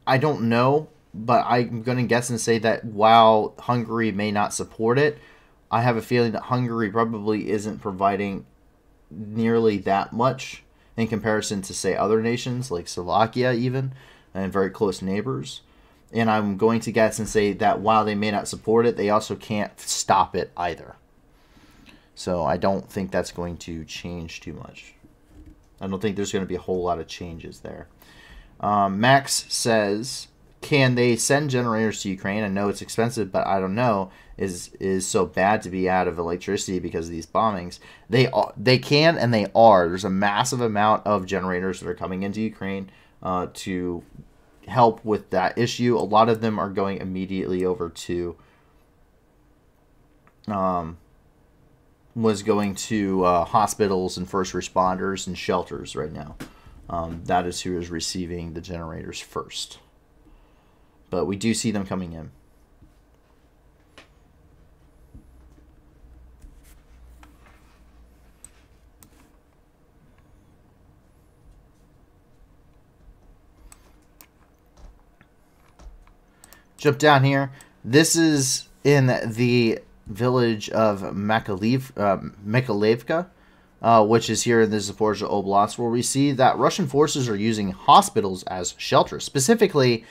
I don't know, but I'm going to guess and say that while Hungary may not support it, I have a feeling that Hungary probably isn't providing nearly that much in comparison to, say, other nations like Slovakia even, and very close neighbors. And I'm going to guess and say that while they may not support it, they also can't stop it either. So I don't think that's going to change too much. I don't think there's going to be a whole lot of changes there. Max says, can they send generators to Ukraine? I know it's expensive, but I don't know. Is so bad to be out of electricity because of these bombings? They can, and they are. There's a massive amount of generators that are coming into Ukraine to help with that issue. A lot of them are going immediately over to hospitals and first responders and shelters right now. That is who is receiving the generators first. But we do see them coming in. Jump down here. This is in the village of Mykolaiv, which is here in the Zaporizhzhia Oblast, where we see that Russian forces are using hospitals as shelters. Specifically,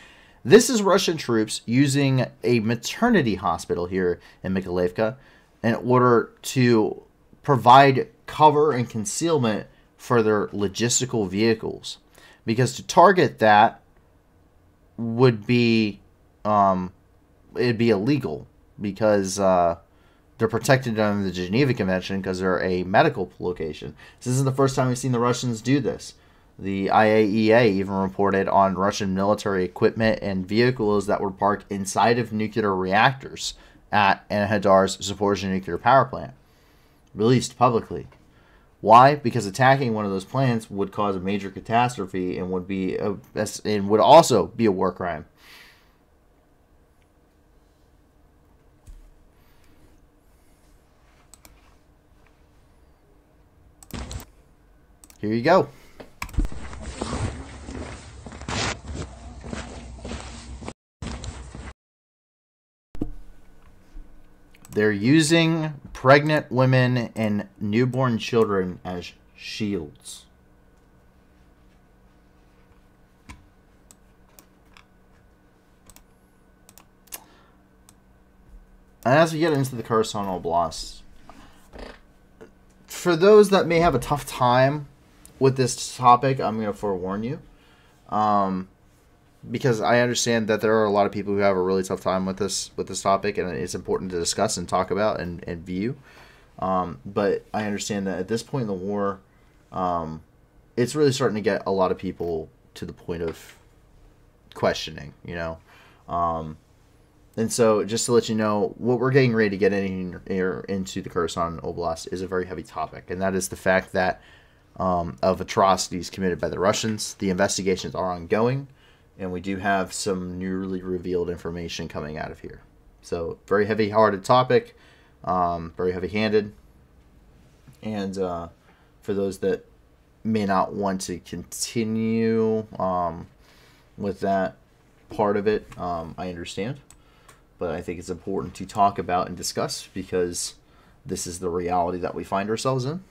this is Russian troops using a maternity hospital here in Mykolaiv in order to provide cover and concealment for their logistical vehicles. Because to target that would be, it'd be illegal, because they're protected under the Geneva Convention because they're a medical location. This isn't the first time we've seen the Russians do this. The IAEA even reported on Russian military equipment and vehicles that were parked inside of nuclear reactors at Enerhodar's Zaporizhzhia nuclear power plant, released publicly. Why? Because attacking one of those plants would cause a major catastrophe and would also be a war crime. Here you go. They're using pregnant women and newborn children as shields. And as we get into the Kherson Oblast, for those that may have a tough time with this topic, I'm going to forewarn you. Because I understand that there are a lot of people who have a really tough time with this topic, and it's important to discuss and talk about and view. But I understand that at this point in the war, it's really starting to get a lot of people to the point of questioning, you know. And so just to let you know, what we're getting ready to get into the Kherson Oblast is a very heavy topic, and that is the fact that of atrocities committed by the Russians. The investigations are ongoing, and we do have some newly revealed information coming out of here. So, very heavy-hearted topic, very heavy-handed. And for those that may not want to continue with that part of it, I understand. But I think it's important to talk about and discuss, because this is the reality that we find ourselves in.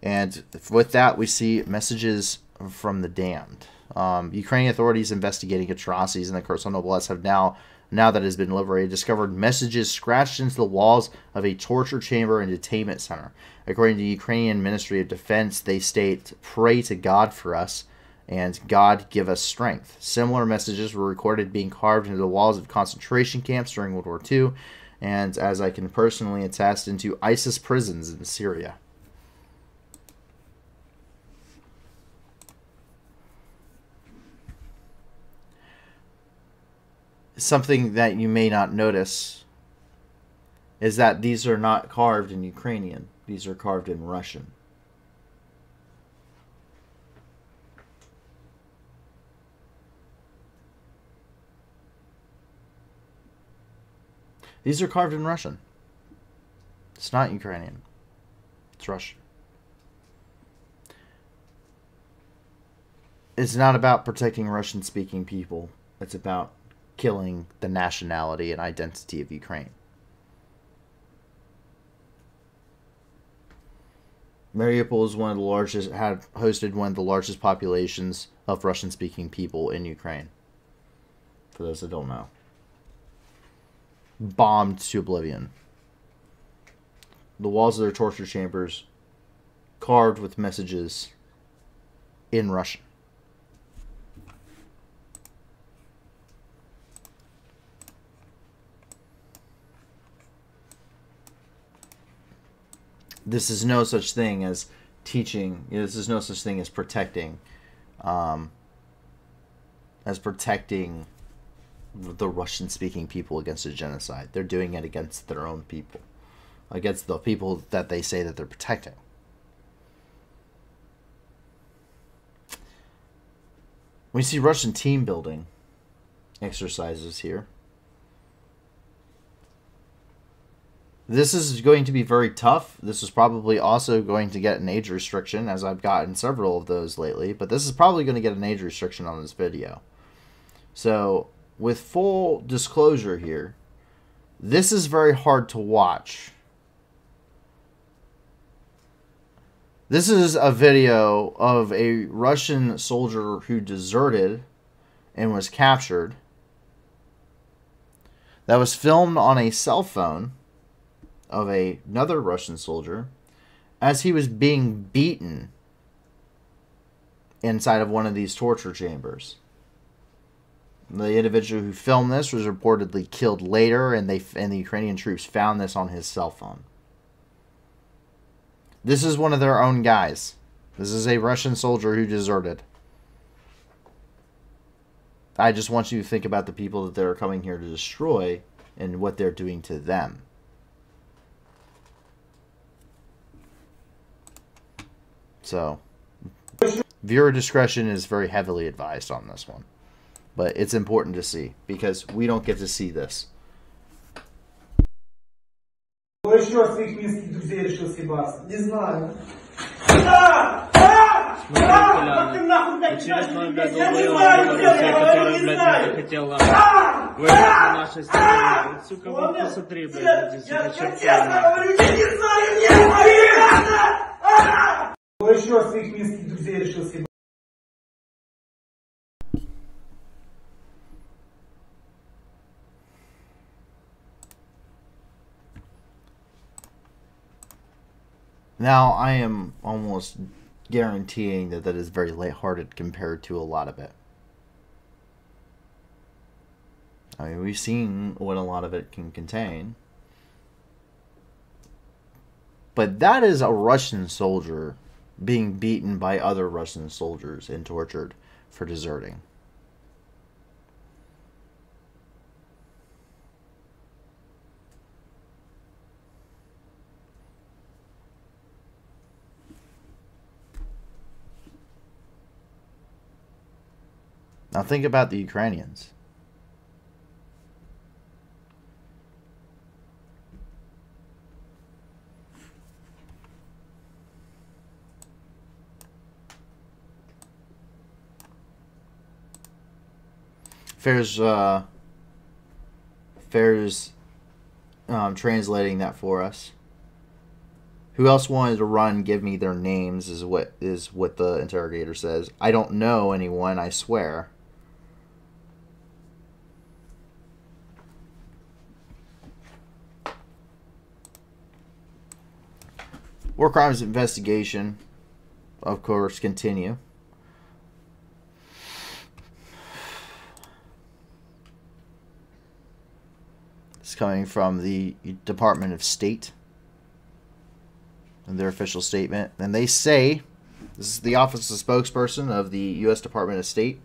And with that, we see messages from the damned. Ukrainian authorities investigating atrocities in the Kherson Oblast have now that it has been liberated, discovered messages scratched into the walls of a torture chamber and detainment center. According to the Ukrainian Ministry of Defense, they state, "Pray to God for us, and God give us strength." Similar messages were recorded being carved into the walls of concentration camps during World War II, and as I can personally attest, into ISIS prisons in Syria. Something that you may not notice is that these are not carved in Ukrainian. These are carved in Russian. These are carved in Russian. It's not Ukrainian. It's Russian. It's not about protecting Russian-speaking people. It's about killing the nationality and identity of Ukraine. Mariupol is one of the largest, had hosted one of the largest populations of Russian-speaking people in Ukraine. For those that don't know. Bombed to oblivion. The walls of their torture chambers carved with messages in Russian. This is no such thing as teaching. This is no such thing as protecting the Russian-speaking people against a genocide. They're doing it against their own people, against the people that they say that they're protecting. We see Russian team building exercises here. This is going to be very tough. This is probably also going to get an age restriction, as I've gotten several of those lately. But this is probably going to get an age restriction on this video. So, with full disclosure here, This is very hard to watch. This is a video of a Russian soldier who deserted and was captured. That was filmed on a cell phone of another Russian soldier as he was being beaten inside of one of these torture chambers. The individual who filmed this was reportedly killed later, and the Ukrainian troops found this on his cell phone. This is one of their own guys. This is a Russian soldier who deserted. I just want you to think about the people that they're coming here to destroy and what they're doing to them. So, viewer discretion is very heavily advised on this one. But it's important to see, because we don't get to see this. Еще от своих минских друзей решил съебаться? Не знаю. Очередной, блядь, который, блядь, не хотела выиграть на нашей стороне. Сука, вот посмотри, блядь, эти, сука, черти. Еще от своих минских друзей решил съебаться? Now, I am almost guaranteeing that that is very lighthearted compared to a lot of it. I mean, we've seen what a lot of it can contain. But that is a Russian soldier being beaten by other Russian soldiers and tortured for deserting. Now think about the Ukrainians. Fair's translating that for us. Who else wanted to run? Give me their names is what the interrogator says. I don't know anyone, I swear. War crimes investigation, of course, continue. It's coming from the Department of State in their official statement. And they say, this is the office of spokesperson of the U.S. Department of State.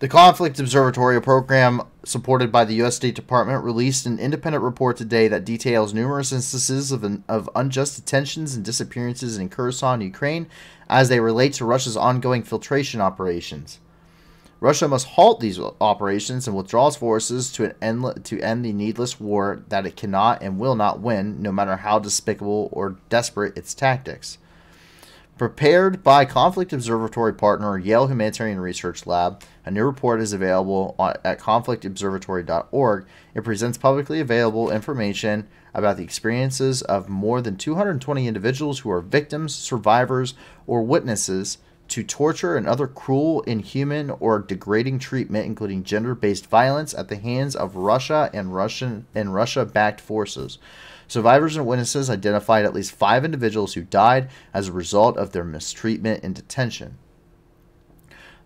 The Conflict Observatory, a program supported by the U.S. State Department, released an independent report today that details numerous instances of unjust detentions and disappearances in Kherson, Ukraine, as they relate to Russia's ongoing filtration operations. Russia must halt these operations and withdraw its forces to end the needless war that it cannot and will not win, no matter how despicable or desperate its tactics. Prepared by Conflict Observatory partner Yale Humanitarian Research Lab, a new report is available at conflictobservatory.org. It presents publicly available information about the experiences of more than 220 individuals who are victims, survivors, or witnesses to torture and other cruel, inhuman, or degrading treatment, including gender-based violence at the hands of Russia and Russia-backed forces. Survivors and witnesses identified at least 5 individuals who died as a result of their mistreatment in detention.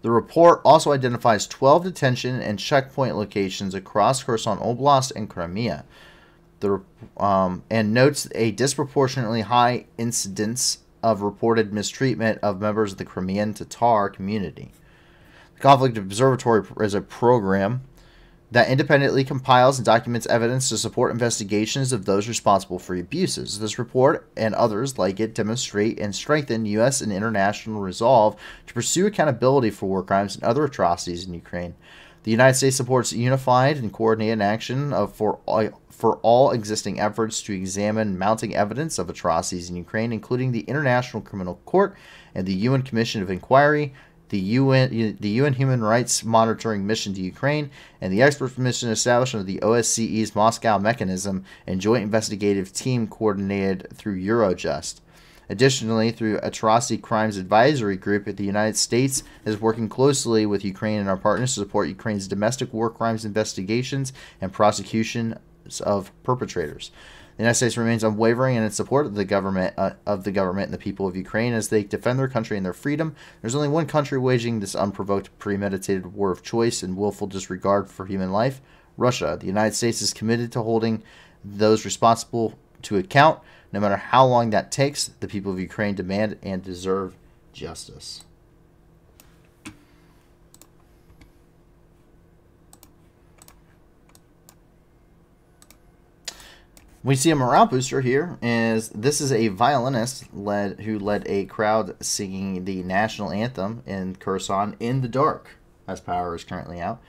The report also identifies 12 detention and checkpoint locations across Kherson Oblast and Crimea, and notes a disproportionately high incidence of reported mistreatment of members of the Crimean Tatar community. The Conflict Observatory is a program that independently compiles and documents evidence to support investigations of those responsible for abuses. This report and others like it demonstrate and strengthen U.S. and international resolve to pursue accountability for war crimes and other atrocities in Ukraine. The United States supports unified and coordinated action for all existing efforts to examine mounting evidence of atrocities in Ukraine, including the International Criminal Court and the UN Commission of Inquiry the UN Human Rights Monitoring Mission to Ukraine, and the expert mission establishment of the OSCE's Moscow mechanism and joint investigative team coordinated through Eurojust. Additionally, through Atrocity Crimes Advisory Group, the United States is working closely with Ukraine and our partners to support Ukraine's domestic war crimes investigations and prosecution of perpetrators. The United States remains unwavering in its support of the government and the people of Ukraine as they defend their country and their freedom. There's only one country waging this unprovoked, premeditated war of choice and willful disregard for human life: Russia. The United States is committed to holding those responsible to account, no matter how long that takes. The people of Ukraine demand and deserve justice. We see a morale booster here. This is a violinist who led a crowd singing the national anthem in Kherson in the dark, as power is currently out.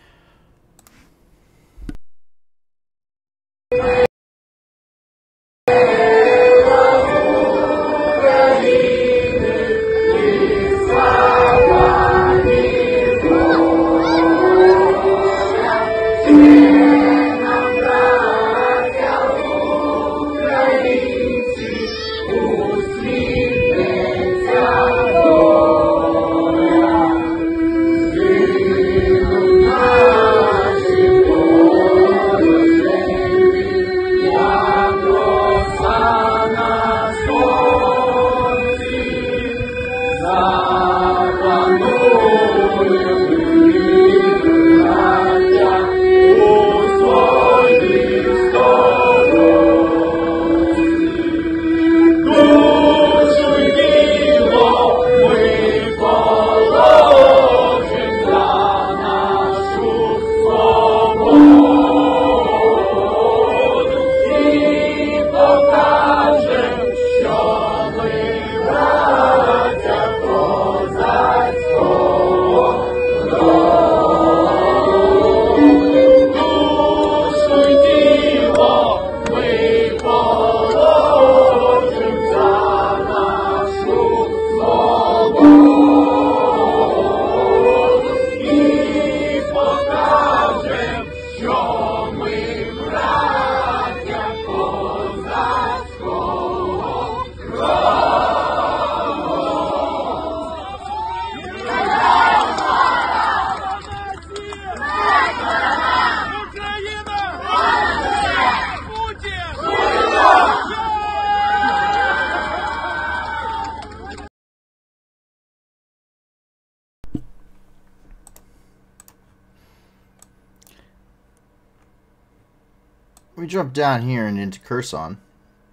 We jump down here and into Kherson,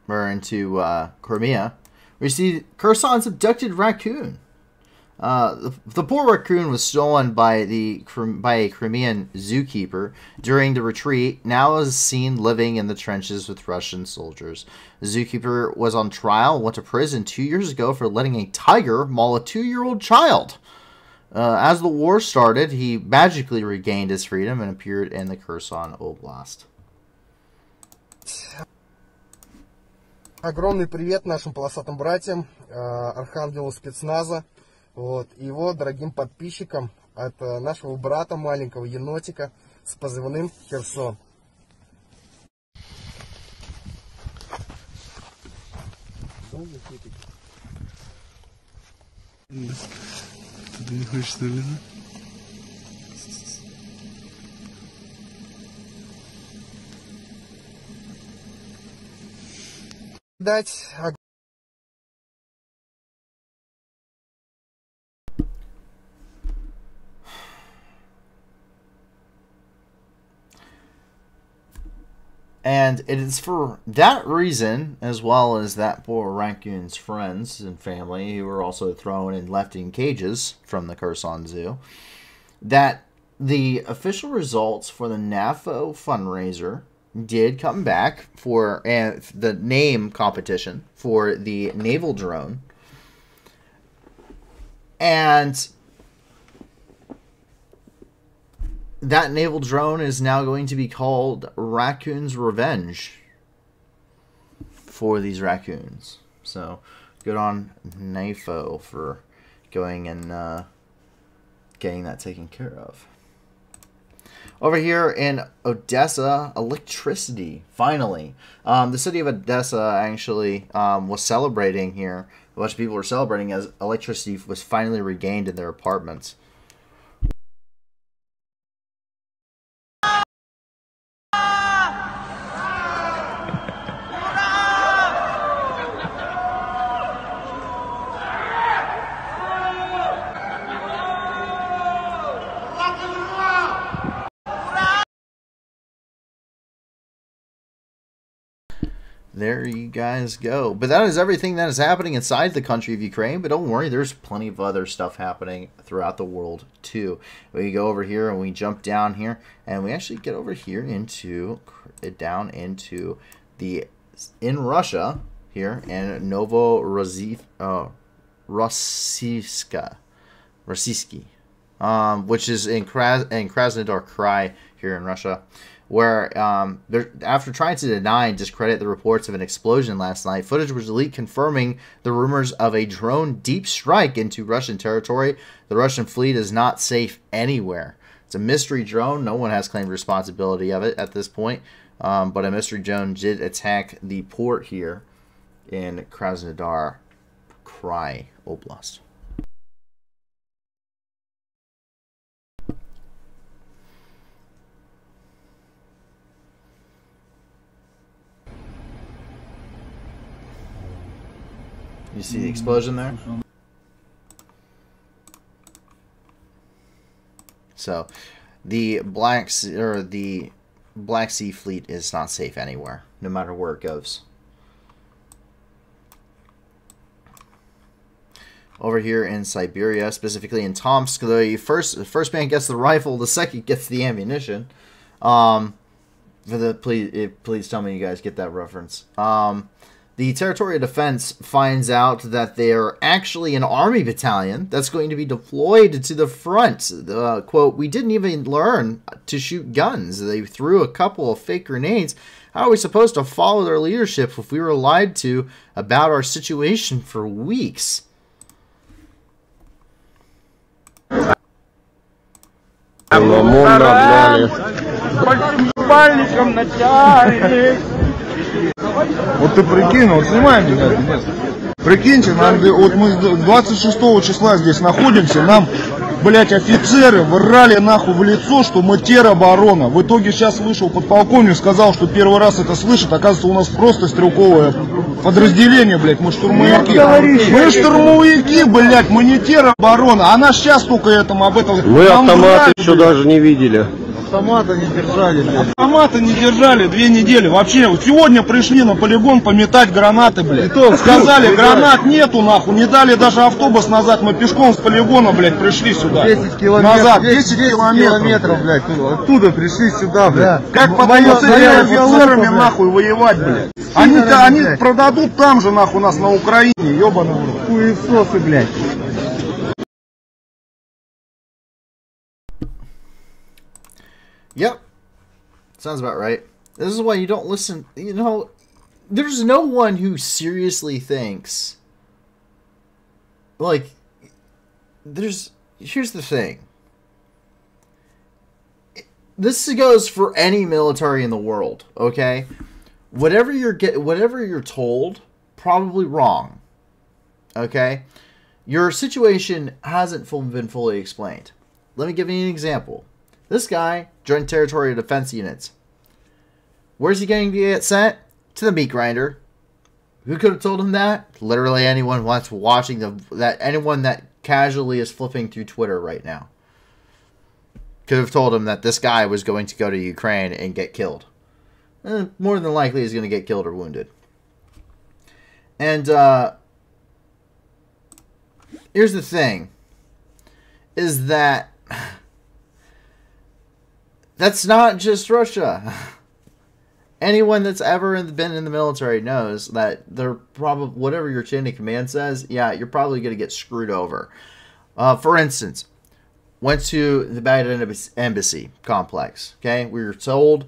or into Crimea. We see Kherson's abducted raccoon. The poor raccoon was stolen by a Crimean zookeeper during the retreat. Now is seen living in the trenches with Russian soldiers. The zookeeper was on trial, went to prison 2 years ago for letting a tiger maul a 2-year-old child. As the war started, he magically regained his freedom and appeared in the Kherson Oblast. Огромный привет нашим полосатым братьям, архангелу спецназа, вот, и его дорогим подписчикам от нашего брата маленького енотика с позывным Херсон. Ты не хочешь, что ли? Дать. And it is for that reason, as well as that poor raccoon's friends and family who were also thrown and left in cages from the Kherson Zoo, that the official results for the NAFO fundraiser did come back for the name competition for the naval drone. And that naval drone is now going to be called Raccoon's Revenge for these raccoons. So good on NAFO for going and getting that taken care of. Over here in Odessa, electricity, finally. The city of Odessa actually was celebrating here. A bunch of people were celebrating as electricity was finally regained in their apartments. There you guys go. But that is everything that is happening inside the country of Ukraine. But don't worry, there's plenty of other stuff happening throughout the world too. We go over here and we jump down here, and we actually get over here into in Russia here in Rossiyski, which is in Krasnodar Krai here in Russia, where after trying to deny and discredit the reports of an explosion last night, footage was leaked confirming the rumors of a drone deep strike into Russian territory. The Russian fleet is not safe anywhere. It's a mystery drone. No one has claimed responsibility of it at this point, but a mystery drone did attack the port here in Krasnodar Krai Oblast. You see the explosion there? So, the Black Sea fleet is not safe anywhere, no matter where it goes. Over here in Siberia, specifically in Tomsk, the first man gets the rifle, the second gets the ammunition. Please tell me you guys get that reference. The Territorial Defense finds out that they're actually an army battalion that's going to be deployed to the front. Quote, "We didn't even learn to shoot guns. They threw a couple of fake grenades. How are we supposed to follow their leadership if we were lied to about our situation for weeks?" Вот ты прикинь, вот снимай меня это место. Прикиньте, нам, вот мы 26 числа здесь находимся, нам, блять, офицеры врали нахуй в лицо, что мы тероборона. В итоге сейчас вышел подполковник, сказал, что первый раз это слышит. Оказывается, у нас просто стрелковое подразделение, блять, мы штурмовики. Мы штурмовики, блять, мы не тероборона. А нас сейчас только об этом... Мы автоматы еще даже не видели. Автомата не держали, блядь. Автомата не держали 2 недели. Вообще, вот сегодня пришли на полигон пометать гранаты, блядь. Сказали, гранат нету, нахуй. Не дали даже автобус назад. Мы пешком с полигона, блядь, пришли сюда. 10 километров. Назад, 10 километров, блядь. Оттуда пришли сюда, блядь. Как потом с офицерами, нахуй, воевать, блядь. Они продадут там же, нахуй, нас на Украине, ебаный в рот. Хуесосы, блядь. Yep. Sounds about right. This is why you don't listen. You know, there's no one who seriously thinks, like, here's the thing. This goes for any military in the world, okay? Whatever you're told, probably wrong. Okay? Your situation hasn't been fully explained. Let me give you an example. This guy joined Territorial Defense units. Where's he going to get sent? To the meat grinder. Who could have told him that? Literally anyone that's watching anyone that casually is flipping through Twitter right now could have told him that this guy was going to go to Ukraine and get killed. More than likely he's going to get killed or wounded. And here's the thing, is that that's not just Russia. Anyone that's ever been in the military knows that they're probably, whatever your chain of command says, yeah, you're probably going to get screwed over. For instance, went to the Baghdad Embassy complex. Okay, we were told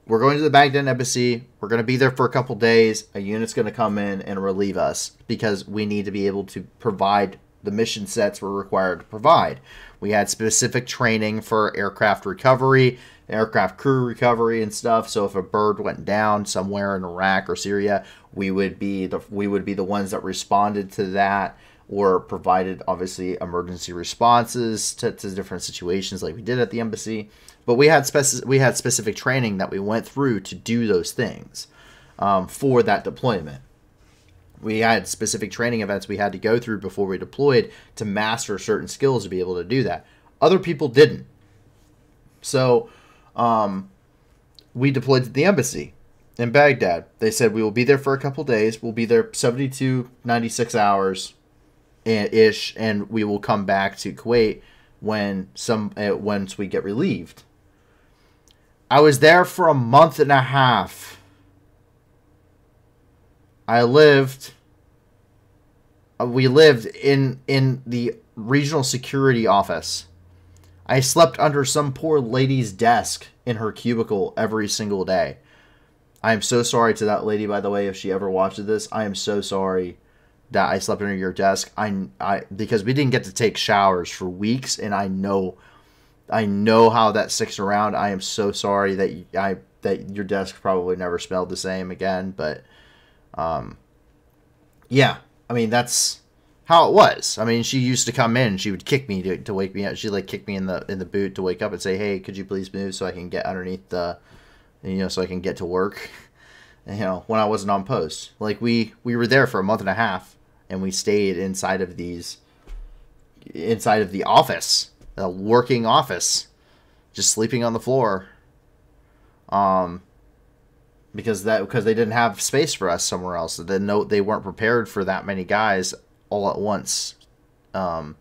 we're going to the Baghdad Embassy. We're going to be there for a couple days. A unit's going to come in and relieve us because we need to be able to provide the mission sets were required to provide. We had specific training for aircraft recovery, aircraft crew recovery and stuff. So if a bird went down somewhere in Iraq or Syria, we would be the ones that responded to that, or provided obviously emergency responses to different situations like we did at the embassy. But we had specific training that we went through to do those things for that deployment. We had specific training events we had to go through before we deployed to master certain skills to be able to do that. Other people didn't. So we deployed to the embassy in Baghdad. They said we will be there for a couple days. We'll be there 72, 96 hours ish, and we will come back to Kuwait once we get relieved. I was there for a month and a half. We lived in the regional security office. I slept under some poor lady's desk in her cubicle every single day. I am so sorry to that lady, by the way, if she ever watches this. I am so sorry that I slept under your desk. Because we didn't get to take showers for weeks, and I know how that sticks around. I am so sorry that your desk probably never smelled the same again, but yeah, I mean, that's how it was. I mean, she used to come in, she would kick me to wake me up. She'd like kick me in the boot to wake up and say, "Hey, could you please move so I can get underneath the, so I can get to work." And, when I wasn't on post. Like we were there for a month and a half, and we stayed inside of the office, the working office, just sleeping on the floor. Because they didn't have space for us somewhere else. They weren't prepared for that many guys all at once. And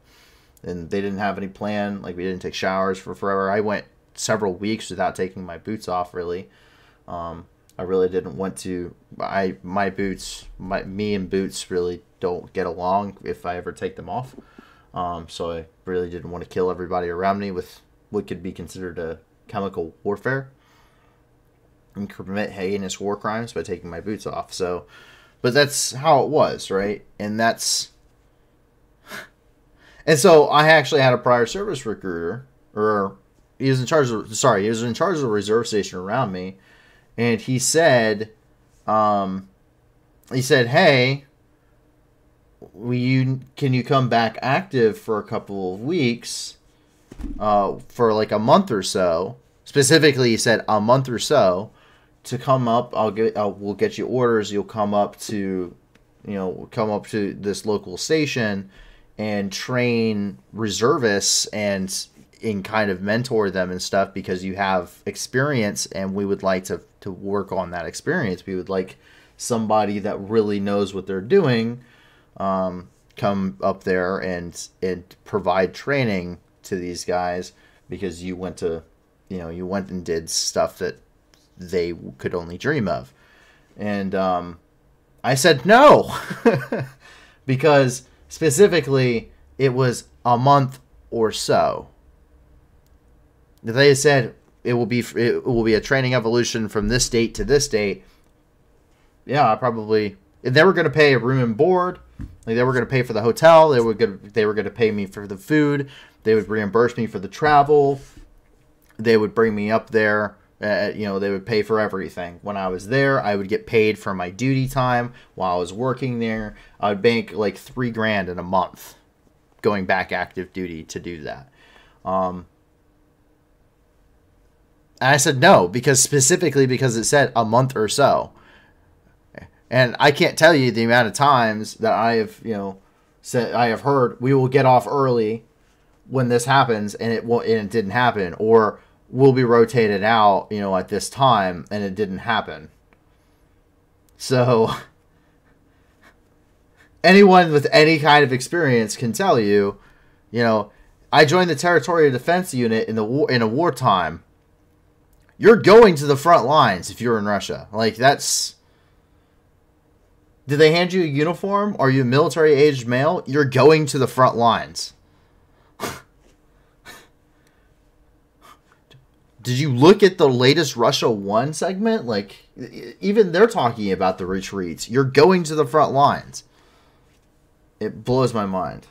they didn't have any plan. Like, we didn't take showers for forever. I went several weeks without taking my boots off, really. I really didn't want to. Me and boots really don't get along if I ever take them off. So I really didn't want to kill everybody around me with what could be considered a chemical warfare and commit heinous war crimes by taking my boots off. So, but that's how it was, right? And so I actually had a prior service recruiter, or he was in charge of the reserve station around me, and he said, "Hey, can you come back active for a couple of weeks, for like a month or so?" Specifically, he said a month or so to come up. We'll get you orders. You'll come up to this local station and train reservists and kind of mentor them and stuff, because you have experience, and we would like to work on that experience. We would like somebody that really knows what they're doing come up there and provide training to these guys, because you went and did stuff that they could only dream of. And I said no, because specifically it was a month or so. They said it will be a training evolution from this date to this date. Yeah, they were going to pay a room and board. Like, they were going to pay for the hotel. They were going to pay me for the food. They would reimburse me for the travel. They would bring me up there. They would pay for everything. When I was there, I would get paid for my duty time while I was working there. I would bank like $3,000 in a month going back active duty to do that. And I said no, because it said a month or so. And I can't tell you the amount of times that I have heard, "We will get off early when this happens," and it didn't happen, or "We'll be rotated out, at this time," and it didn't happen. So anyone with any kind of experience can tell you, I joined the Territorial Defense Unit in a wartime. You're going to the front lines if you're in Russia. Like, that's... Did they hand you a uniform? Are you a military-aged male? You're going to the front lines. Did you look at the latest Russia 1 segment? Like, even they're talking about the retreats. You're going to the front lines. It blows my mind.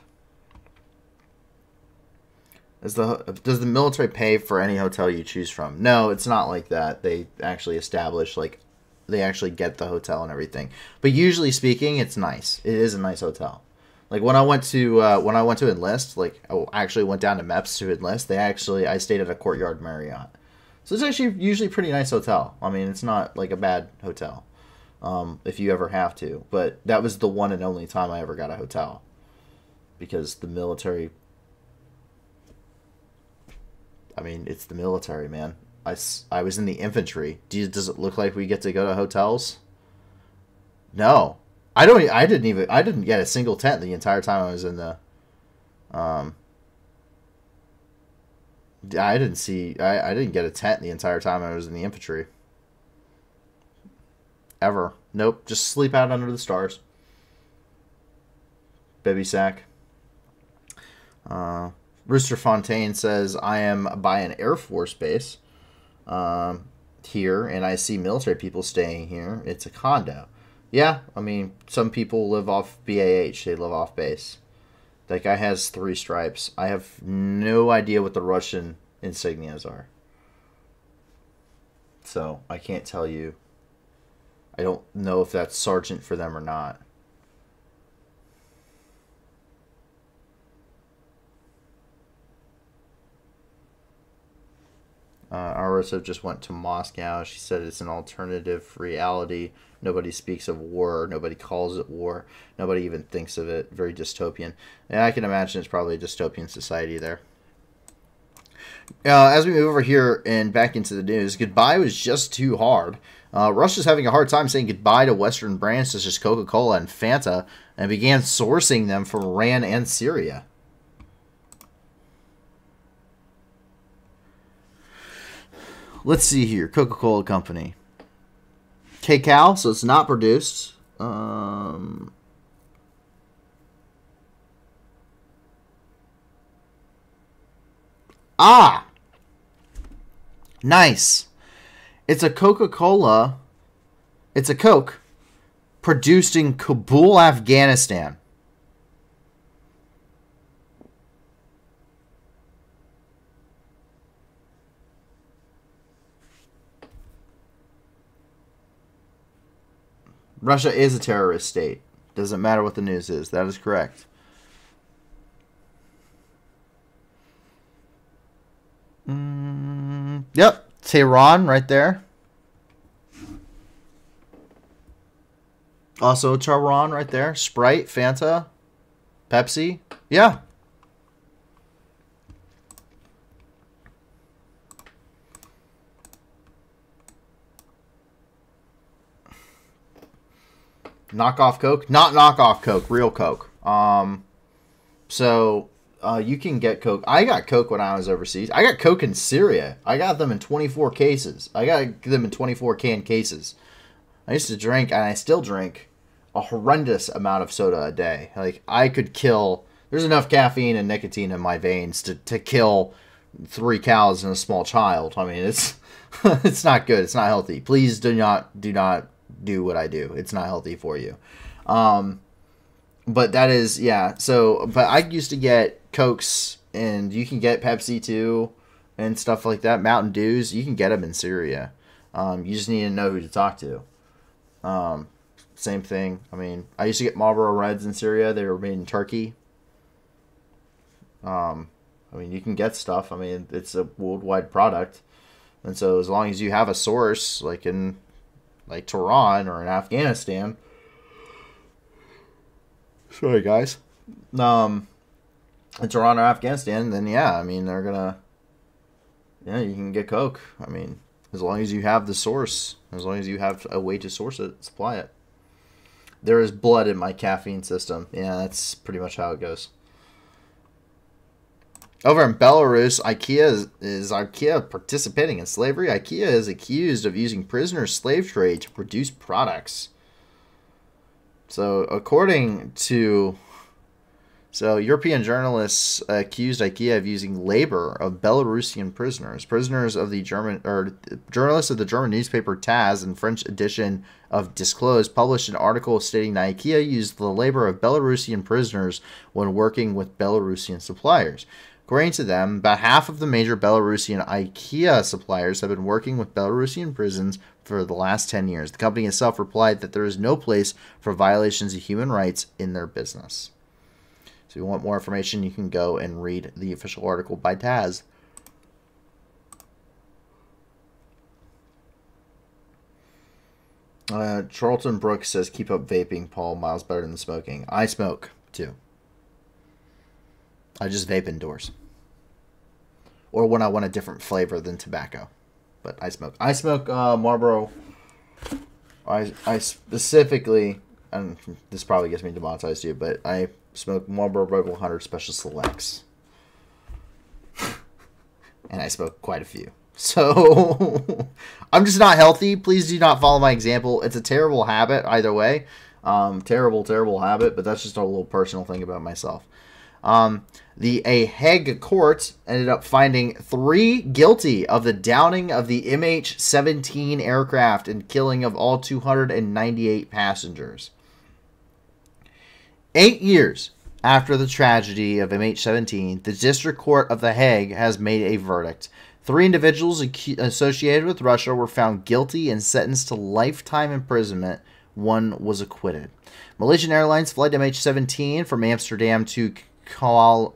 does the military pay for any hotel you choose from? No, it's not like that. They actually establish, like, they actually get the hotel and everything. But usually speaking, it's nice. It is a nice hotel. Like when I went to enlist, like I actually went down to MEPS to enlist. I stayed at a Courtyard Marriott. So it's actually usually a pretty nice hotel. I mean, it's not like a bad hotel. If you ever have to. But that was the one and only time I ever got a hotel. Because the military... I mean, it's the military, man. I was in the infantry. Does it look like we get to go to hotels? No. I didn't get a single tent the entire time I was in the... I didn't get a tent the entire time I was in the infantry. Ever. Nope. Just sleep out under the stars. Baby sack. Rooster Fontaine says, I am by an Air Force base here, and I see military people staying here. It's a condo. Yeah, I mean, some people live off BAH. They live off base. That guy has 3 stripes. I have no idea what the Russian insignias are. So, I can't tell you. I don't know if that's sergeant for them or not. Arisa just went to Moscow. She said it's an alternative reality. Nobody speaks of war. Nobody calls it war. Nobody even thinks of it. Very dystopian. And I can imagine it's probably a dystopian society there. As we move over here and back into the news, goodbye was just too hard. Russia's having a hard time saying goodbye to Western brands such as Coca-Cola and Fanta and began sourcing them from Iran and Syria. Let's see here. Coca-Cola Company. Cacao, so it's not produced. Nice. It's a Coca-Cola. It's a Coke produced in Kabul, Afghanistan. Russia is a terrorist state. Doesn't matter what the news is. That is correct. Yep. Tehran right there. Also Tehran right there. Sprite, Fanta, Pepsi. Yeah. Knockoff Coke? Not knockoff Coke, real Coke. You can get Coke. I got Coke when I was overseas. I got Coke in Syria. I got them in 24 cases. I got them in 24 can cases. I used to drink, and I still drink, a horrendous amount of soda a day. Like, I could kill... There's enough caffeine and nicotine in my veins to kill 3 cows and a small child. I mean, it's it's not good. It's not healthy. Please do not do what I do. It's not healthy for you. But that is, yeah. So, but I used to get Cokes, and you can get Pepsi too, and stuff like that. Mountain Dews, you can get them in Syria. You just need to know who to talk to. Same thing. I mean, I used to get Marlboro Reds in Syria. They were made in Turkey. I mean, you can get stuff. I mean, it's a worldwide product. And so as long as you have a source, like in Tehran or in Afghanistan. Sorry, guys. In Tehran or Afghanistan, then yeah, I mean, they're gonna... Yeah, you can get Coke. I mean, as long as you have the source. As long as you have a way to source it, supply it. There is blood in my caffeine system. Yeah, that's pretty much how it goes. Over in Belarus, is IKEA participating in slavery? IKEA is accused of using prisoner slave trade to produce products. So, according to... So, European journalists accused IKEA of using labor of Belarusian prisoners. Prisoners of the journalists of the German newspaper TASS and French edition of Disclosed published an article stating that IKEA used the labor of Belarusian prisoners when working with Belarusian suppliers. According to them, about half of the major Belarusian IKEA suppliers have been working with Belarusian prisons for the last 10 years. The company itself replied that there is no place for violations of human rights in their business. So if you want more information, you can go and read the official article by Taz. Charlton Brooks says, keep up vaping, Paul. Miles better than smoking. I smoke, too. I just vape indoors. Or when I want a different flavor than tobacco. But I smoke. I smoke Marlboro. I specifically, and this probably gets me demonetized too, but I smoke Marlboro Rebel 100 Special Selects. And I smoke quite a few. So, I'm just not healthy. Please do not follow my example. It's a terrible habit either way. Terrible, terrible habit, but that's just a little personal thing about myself. A Hague court ended up finding 3 guilty of the downing of the MH17 aircraft and killing of all 298 passengers. 8 years after the tragedy of MH17, the District Court of The Hague has made a verdict. 3 individuals associated with Russia were found guilty and sentenced to lifetime imprisonment. 1 was acquitted. Malaysian Airlines flight MH17 from Amsterdam to Kuala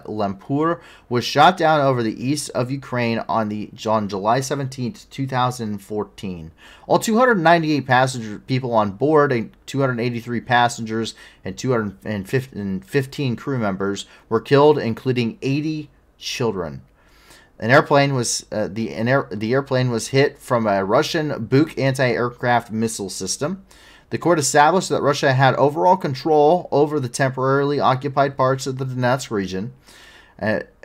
Lumpur was shot down over the east of Ukraine on July 17, 2014. All 298 people on board, 283 passengers, and 215 crew members were killed, including 80 children. The airplane was hit from a Russian Buk anti-aircraft missile system. The court established that Russia had overall control over the temporarily occupied parts of the Donetsk region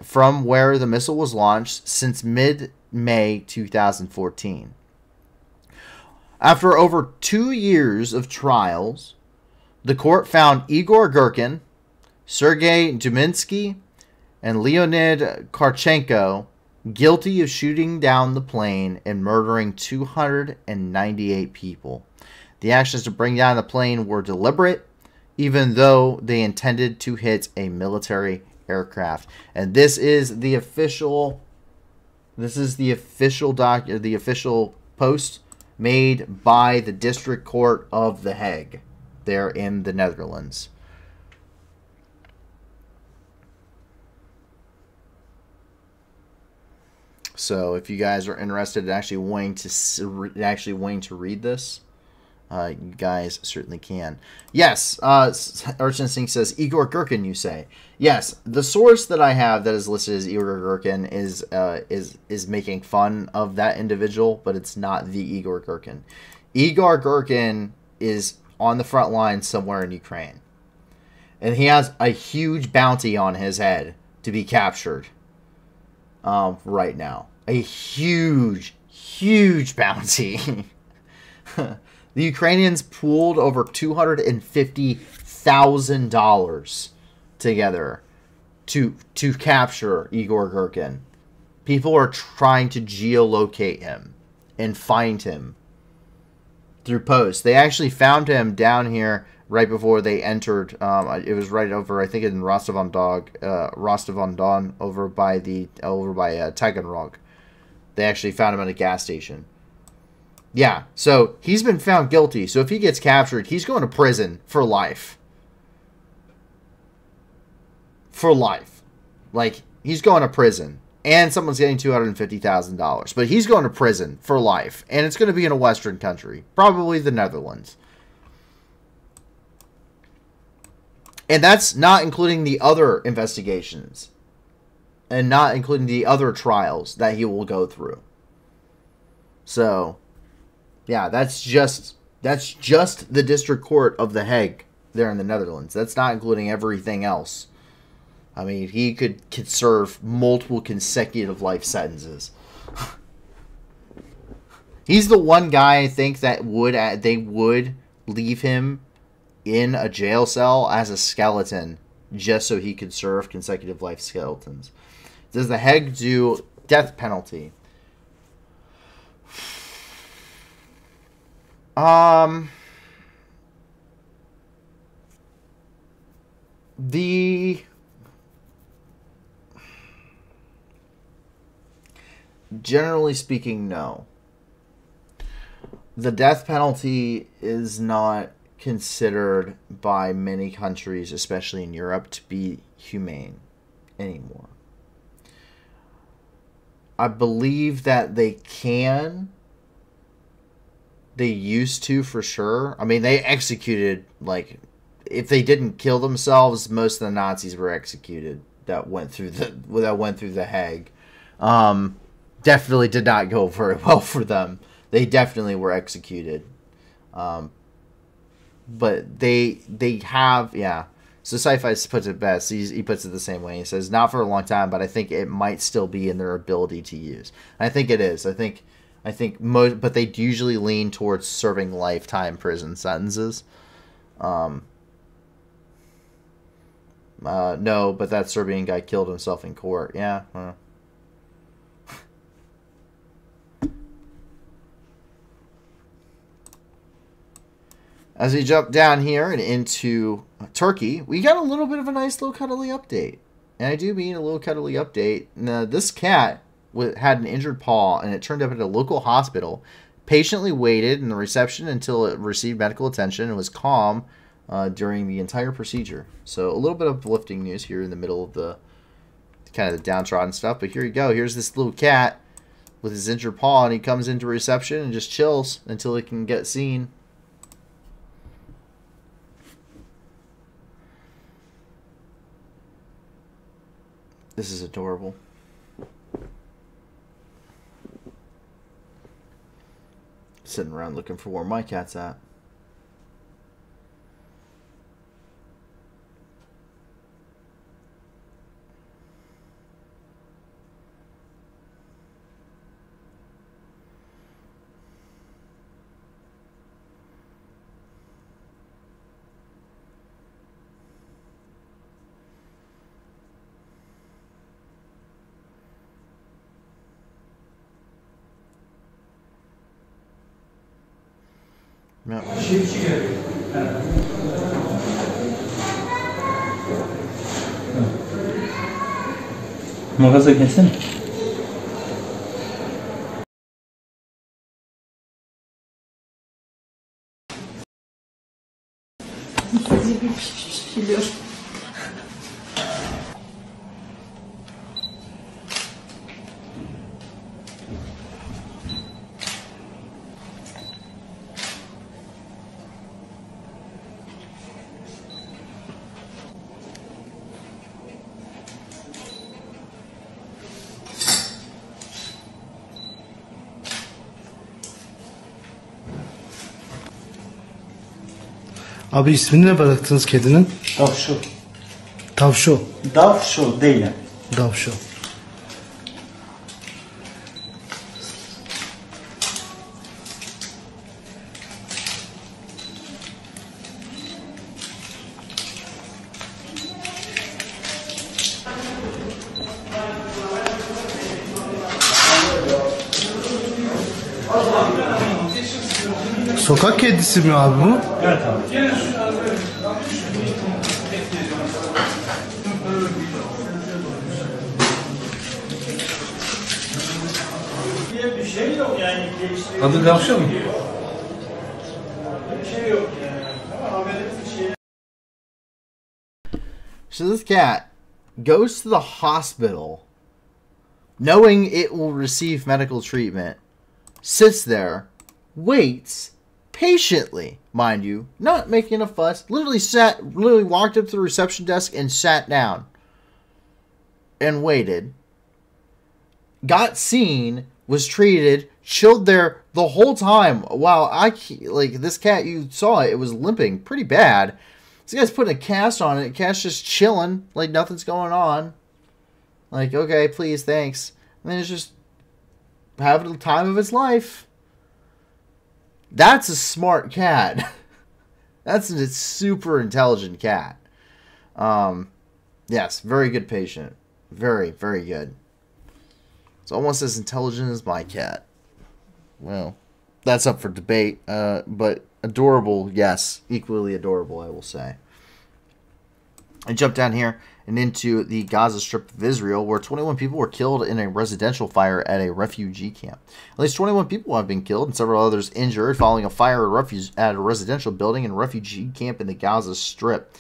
from where the missile was launched since mid-May 2014. After over 2 years of trials, the court found Igor Girkin, Sergei Duminsky, and Leonid Karchenko guilty of shooting down the plane and murdering 298 people. The actions to bring down the plane were deliberate, even though they intended to hit a military aircraft. And this is the official post made by the District Court of The Hague there in the Netherlands. So if you guys are interested in actually wanting to read this, you guys certainly can. Yes, Arch Instinct says, Igor Girkin, you say. Yes, the source that I have that is listed as Igor Girkin is making fun of that individual, but it's not the Igor Girkin. Igor Girkin is on the front line somewhere in Ukraine. And he has a huge bounty on his head to be captured right now. A huge, huge bounty. The Ukrainians pooled over $250,000 together to capture Igor Girkin. People are trying to geolocate him and find him through posts. They actually found him down here right before they entered. It was right over, I think, in Rostov-on-Don, over by Taganrog. They actually found him at a gas station. Yeah, so he's been found guilty. So if he gets captured, he's going to prison for life. For life. Like, he's going to prison. And someone's getting $250,000. But he's going to prison for life. And it's going to be in a Western country. Probably the Netherlands. And that's not including the other investigations. And not including the other trials that he will go through. So, yeah, that's just the District Court of The Hague there in the Netherlands. That's not including everything else. I mean, he could serve multiple consecutive life sentences. He's the one guy, I think, that they would leave him in a jail cell as a skeleton just so he could serve consecutive life skeletons. Does The Hague do death penalty? Generally speaking, no. The death penalty is not considered by many countries, especially in Europe, to be humane anymore. I believe that they used to, for sure. I mean, they executed, like, if they didn't kill themselves, most of the Nazis were executed that went through the Hague. Definitely did not go very well for them. They definitely were executed. But they have, yeah. So Sci-Fi puts it best. He puts it the same way. He says, not for a long time, but I think it might still be in their ability to use. And I think it is. I think most, but they usually lean towards serving lifetime prison sentences. No, but that Serbian guy killed himself in court. Yeah. As we jump down here and into Turkey, we got a little bit of a nice little cuddly update. And I do mean a little cuddly update. Now, this cat had an injured paw, and it turned up at a local hospital. Patiently waited in the reception until it received medical attention and was calm during the entire procedure. So a little bit of uplifting news here in the middle of the kind of the downtrodden stuff. But here you go. Here's this little cat with his injured paw, and he comes into reception and just chills until he can get seen. This is adorable. Sitting around looking for where my cat's at. Yep. Magaza gelsene. Geliyor. Abi ismini ne bıraktınız kedinin? Davşo. Tavşo. Davşo değil. Davşo. Sokak kedisi mi abi bu? Evet abi. Bir şey yok yani. Adı Davşo mu? Bir şey yok yani. Ama haberimiz bir şey. So this cat goes to the hospital knowing it will receive medical treatment, sits there, waits patiently, mind you, not making a fuss, literally walked up to the reception desk and sat down and waited, got seen, was treated, chilled there the whole time while this cat, you saw it was limping pretty bad. This guy's putting a cast on it. The cat's just chilling like nothing's going on. Like, okay, please, thanks. And then it's just having the time of its life. That's a smart cat. That's a super intelligent cat. Yes, very good patient. Very, very good. It's almost as intelligent as my cat. Well, that's up for debate. But adorable, yes. Equally adorable, I will say. I jump down here and into the Gaza Strip of Israel, where 21 people were killed in a residential fire at a refugee camp. At least 21 people have been killed and several others injured following a fire at a residential building and refugee camp in the Gaza Strip.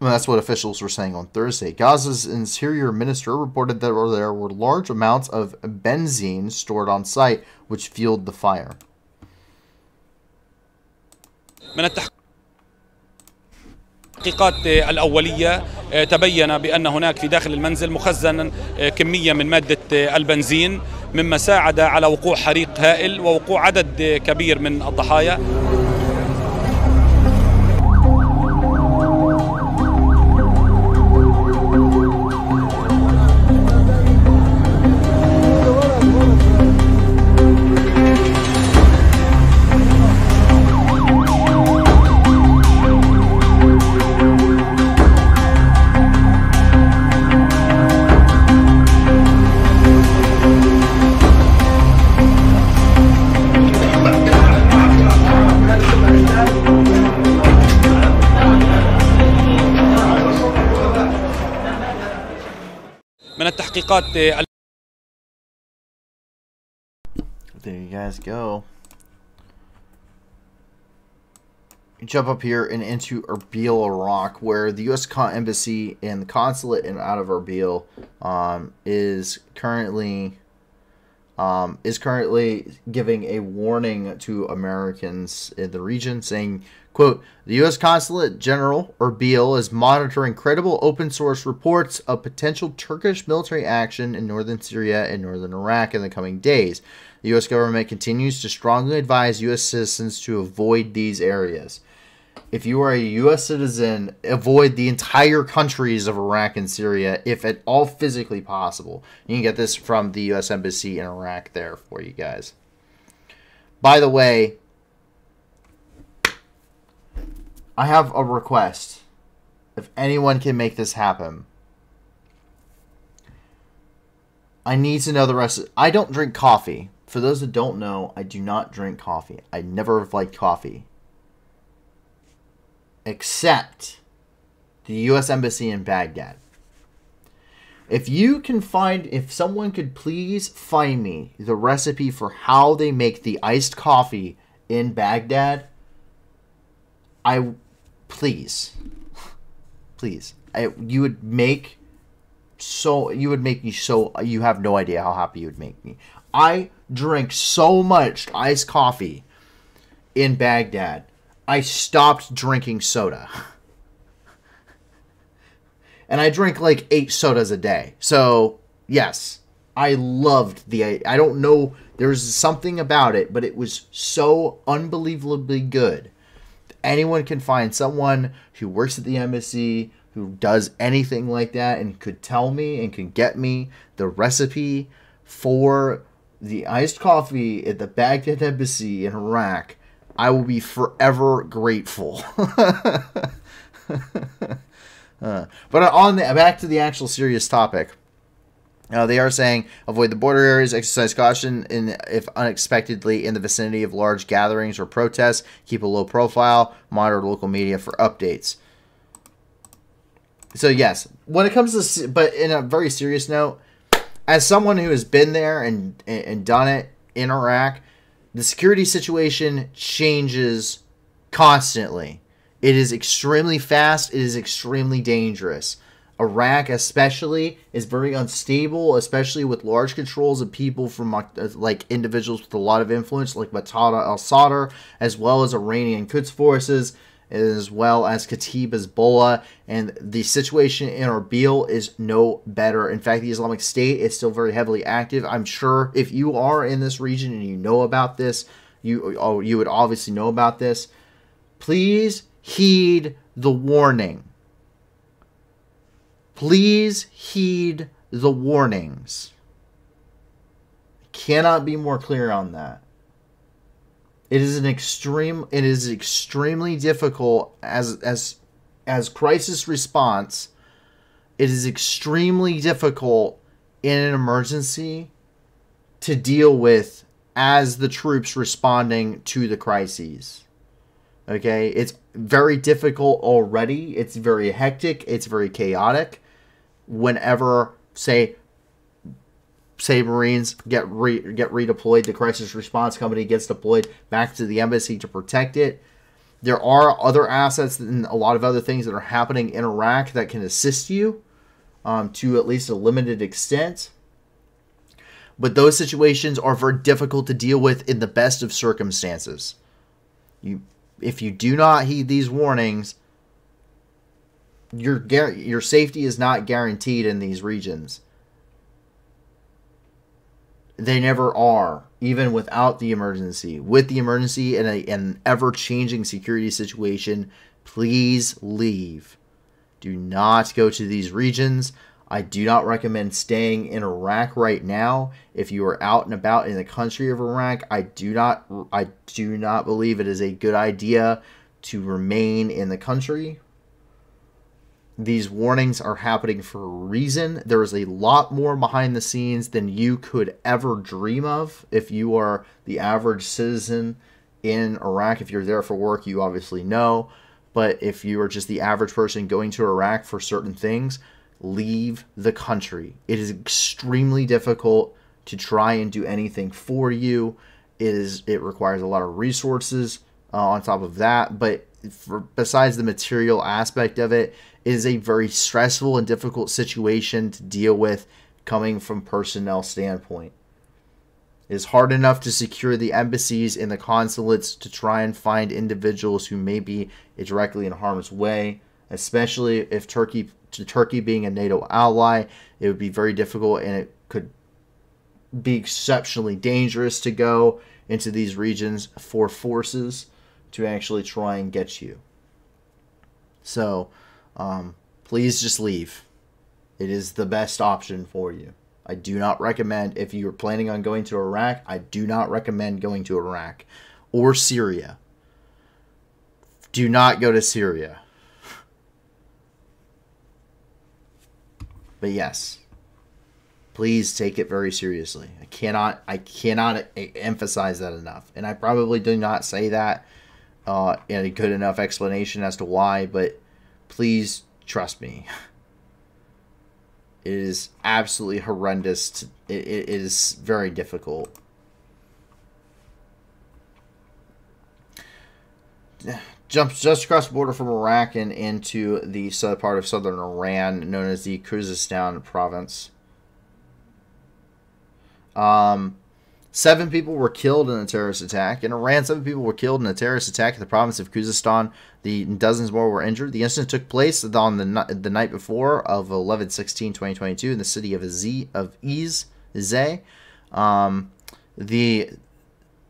Well, that's what officials were saying on Thursday. Gaza's interior minister reported that there were large amounts of benzene stored on site, which fueled the fire. التحقيقات الأولية تبين بأن هناك في داخل المنزل مخزنا كمية من مادة البنزين مما ساعد على وقوع حريق هائل ووقوع عدد كبير من الضحايا. من التحقيقات. There you guys go. Jump up here and into Erbil, Iraq, where the U.S. Embassy and the consulate out of Erbil is currently giving a warning to Americans in the region, saying, quote, the U.S. Consulate General Erbil is monitoring credible open source reports of potential Turkish military action in northern Syria and northern Iraq in the coming days. The U.S. government continues to strongly advise U.S. citizens to avoid these areas. If you are a U.S. citizen, avoid the entire countries of Iraq and Syria, if at all physically possible. You can get this from the U.S. Embassy in Iraq there for you guys. By the way, I have a request. If anyone can make this happen, I need to know the rest. I don't drink coffee. For those that don't know, I do not drink coffee. I never have liked coffee. Except the U.S. Embassy in Baghdad. If someone could please find me the recipe for how they make the iced coffee in Baghdad, please, you would make me so, you have no idea how happy you would make me. I drink so much iced coffee in Baghdad, I stopped drinking soda. And I drink like 8 sodas a day. So, yes, I loved I don't know, there's something about it, but it was so unbelievably good. If anyone can find someone who works at the embassy, who does anything like that, and could tell me and can get me the recipe for the iced coffee at the Baghdad Embassy in Iraq, I will be forever grateful. But back to the actual serious topic. They are saying avoid the border areas, exercise caution if unexpectedly in the vicinity of large gatherings or protests, keep a low profile, monitor local media for updates. So yes, when it comes to, but in a very serious note, as someone who has been there and done it in Iraq, the security situation changes constantly. It is extremely fast. It is extremely dangerous. Iraq especially is very unstable, especially with large controls of people from like individuals with a lot of influence like Muqtada al-Sadr, as well as Iranian Quds forces, as well as Kataib Hezbollah, and the situation in Erbil is no better. In fact, the Islamic State is still very heavily active. I'm sure if you are in this region and you know about this, you would obviously know about this. Please heed the warning. Please heed the warnings. Cannot be more clear on that. It is extremely difficult as crisis response. It is extremely difficult in an emergency to deal with as the troops responding to the crises. Okay, it's very difficult already. It's very hectic. It's very chaotic. Whenever, say Marines get redeployed, the crisis response company gets deployed back to the embassy to protect it. There are other assets and a lot of other things that are happening in Iraq that can assist you to at least a limited extent. But those situations are very difficult to deal with in the best of circumstances. If you do not heed these warnings, your safety is not guaranteed in these regions. They never are, even without the emergency. With the emergency and an ever-changing security situation, please leave. Do not go to these regions. I do not recommend staying in Iraq right now. If you are out and about in the country of Iraq, I do not believe it is a good idea to remain in the country. These warnings are happening for a reason. There is a lot more behind the scenes than you could ever dream of if you are the average citizen in Iraq. If you're there for work, you obviously know. But if you are just the average person going to Iraq for certain things, leave the country. It is extremely difficult to try and do anything for you. It requires a lot of resources on top of that. But besides the material aspect of it, it is a very stressful and difficult situation to deal with coming from personnel standpoint. It is hard enough to secure the embassies and the consulates to try and find individuals who may be directly in harm's way, especially if Turkey being a NATO ally, it would be very difficult and it could be exceptionally dangerous to go into these regions for forces to actually try and get you. So, please just leave. It is the best option for you. I do not recommend, if you are planning on going to Iraq, I do not recommend going to Iraq or Syria. Do not go to Syria. But yes, please take it very seriously. I cannot emphasize that enough. And I probably do not say that in a good enough explanation as to why, but please trust me. It is absolutely horrendous. It is very difficult. Jumps just across the border from Iraq and into the southern part of southern Iran, known as the Khuzestan province. 7 people were killed in a terrorist attack. In Iran, 7 people were killed in a terrorist attack in the province of Khuzestan. Dozens more were injured. The incident took place on the night before of 11/16/2022 in the city of Izeh.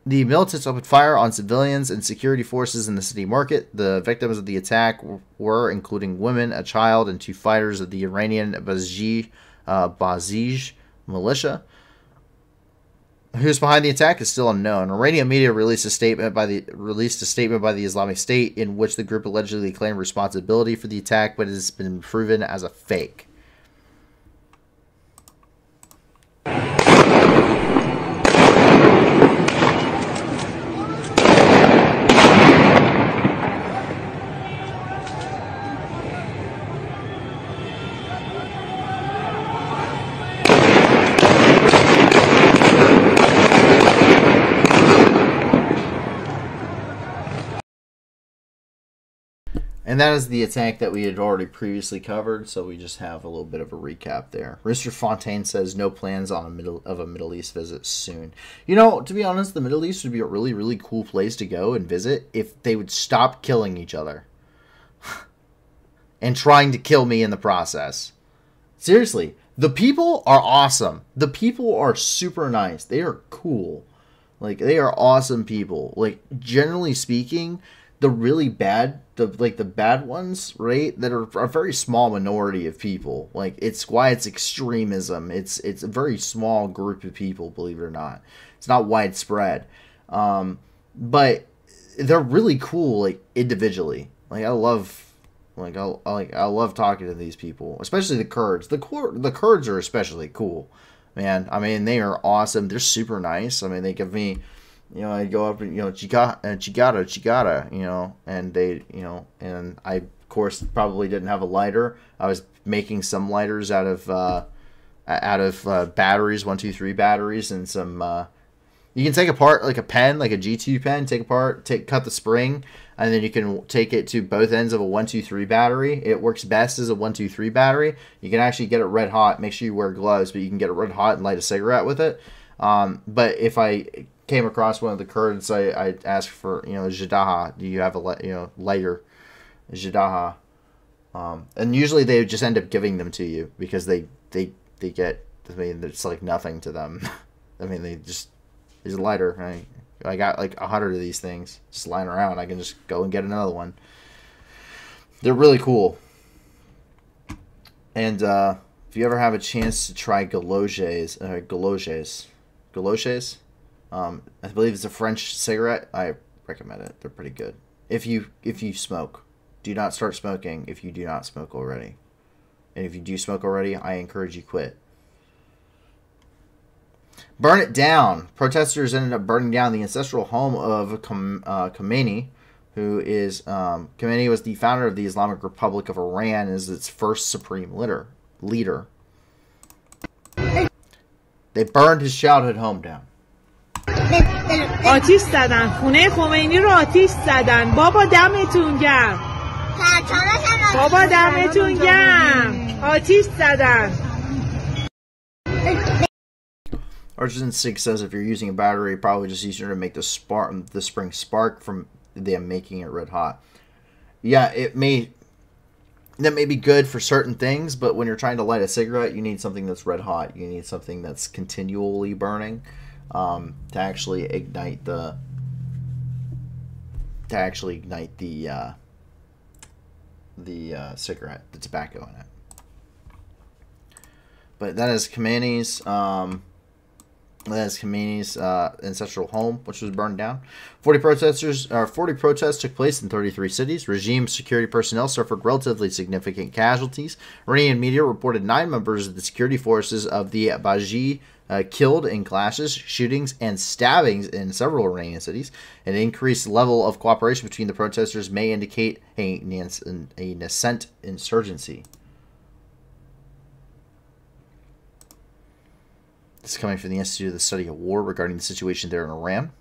The militants opened fire on civilians and security forces in the city market. The victims of the attack were, including women, a child, and 2 fighters of the Iranian Bazij militia. Who's behind the attack is still unknown. Iranian media released a statement by the Islamic State in which the group allegedly claimed responsibility for the attack, but it has been proven as a fake. And that is the attack that we had already previously covered, so we just have a little bit of a recap there. Mr. Fontaine says no plans on a Middle East visit soon. You know, to be honest, the Middle East would be a really, really cool place to go and visit if they would stop killing each other. And trying to kill me in the process. Seriously, the people are awesome. The people are super nice. They are cool. Like, they are awesome people. Like, generally speaking, the really bad, the bad ones, right, that are a very small minority of people. Like, it's why it's extremism. It's a very small group of people, believe it or not. It's not widespread. But they're really cool, like, individually. Like, I love talking to these people, especially the Kurds. The Kurds are especially cool, man. I mean, they are awesome. They're super nice. I mean, they give me you know, I'd go up and, you know, chigata, you know, and they, you know, and I, of course, probably didn't have a lighter. I was making some lighters out of batteries, 1, 2, 3 batteries, and some, you can take apart like a pen, like a G2 pen, cut the spring, and then you can take it to both ends of a 1, 2, 3 battery. It works best as a 1, 2, 3 battery. You can actually get it red hot. Make sure you wear gloves, but you can get it red hot and light a cigarette with it. But if I came across one of the Kurds, I asked for, you know, Jadaha, do you have a lighter? Jadaha. And usually they just end up giving them to you because they get, I mean, it's like nothing to them. I mean, there's a lighter. I got like 100 of these things just lying around. I can just go and get another one. They're really cool. And if you ever have a chance to try galoches, I believe it's a French cigarette. I recommend it. They're pretty good. If you smoke, do not start smoking if you do not smoke already. And if you do smoke already, I encourage you quit. Burn it down. Protesters ended up burning down the ancestral home of Khomeini, who is Khomeini was the founder of the Islamic Republic of Iran, and is its first supreme leader. They burned his childhood home down. آتیش زدن خونه خمینی رو آتیش زدن بابا دمتون گرم بابا دمتون گرم آتیش زدن. Artisan 6 says if you're using a battery, probably just easier to make the spring spark from them making it red hot. Yeah, that may be good for certain things, but when you're trying to light a cigarette, you need something that's red hot. You need something that's continually burning to actually ignite the cigarette, the tobacco in it. But that is Khomeini's ancestral home, which was burned down. 40 protests took place in 33 cities. Regime security personnel suffered relatively significant casualties. Iranian media reported 9 members of the security forces of the Baji killed in clashes, shootings, and stabbings in several Iranian cities. An increased level of cooperation between the protesters may indicate a nascent insurgency. This is coming from the Institute of the Study of War regarding the situation there in Iran.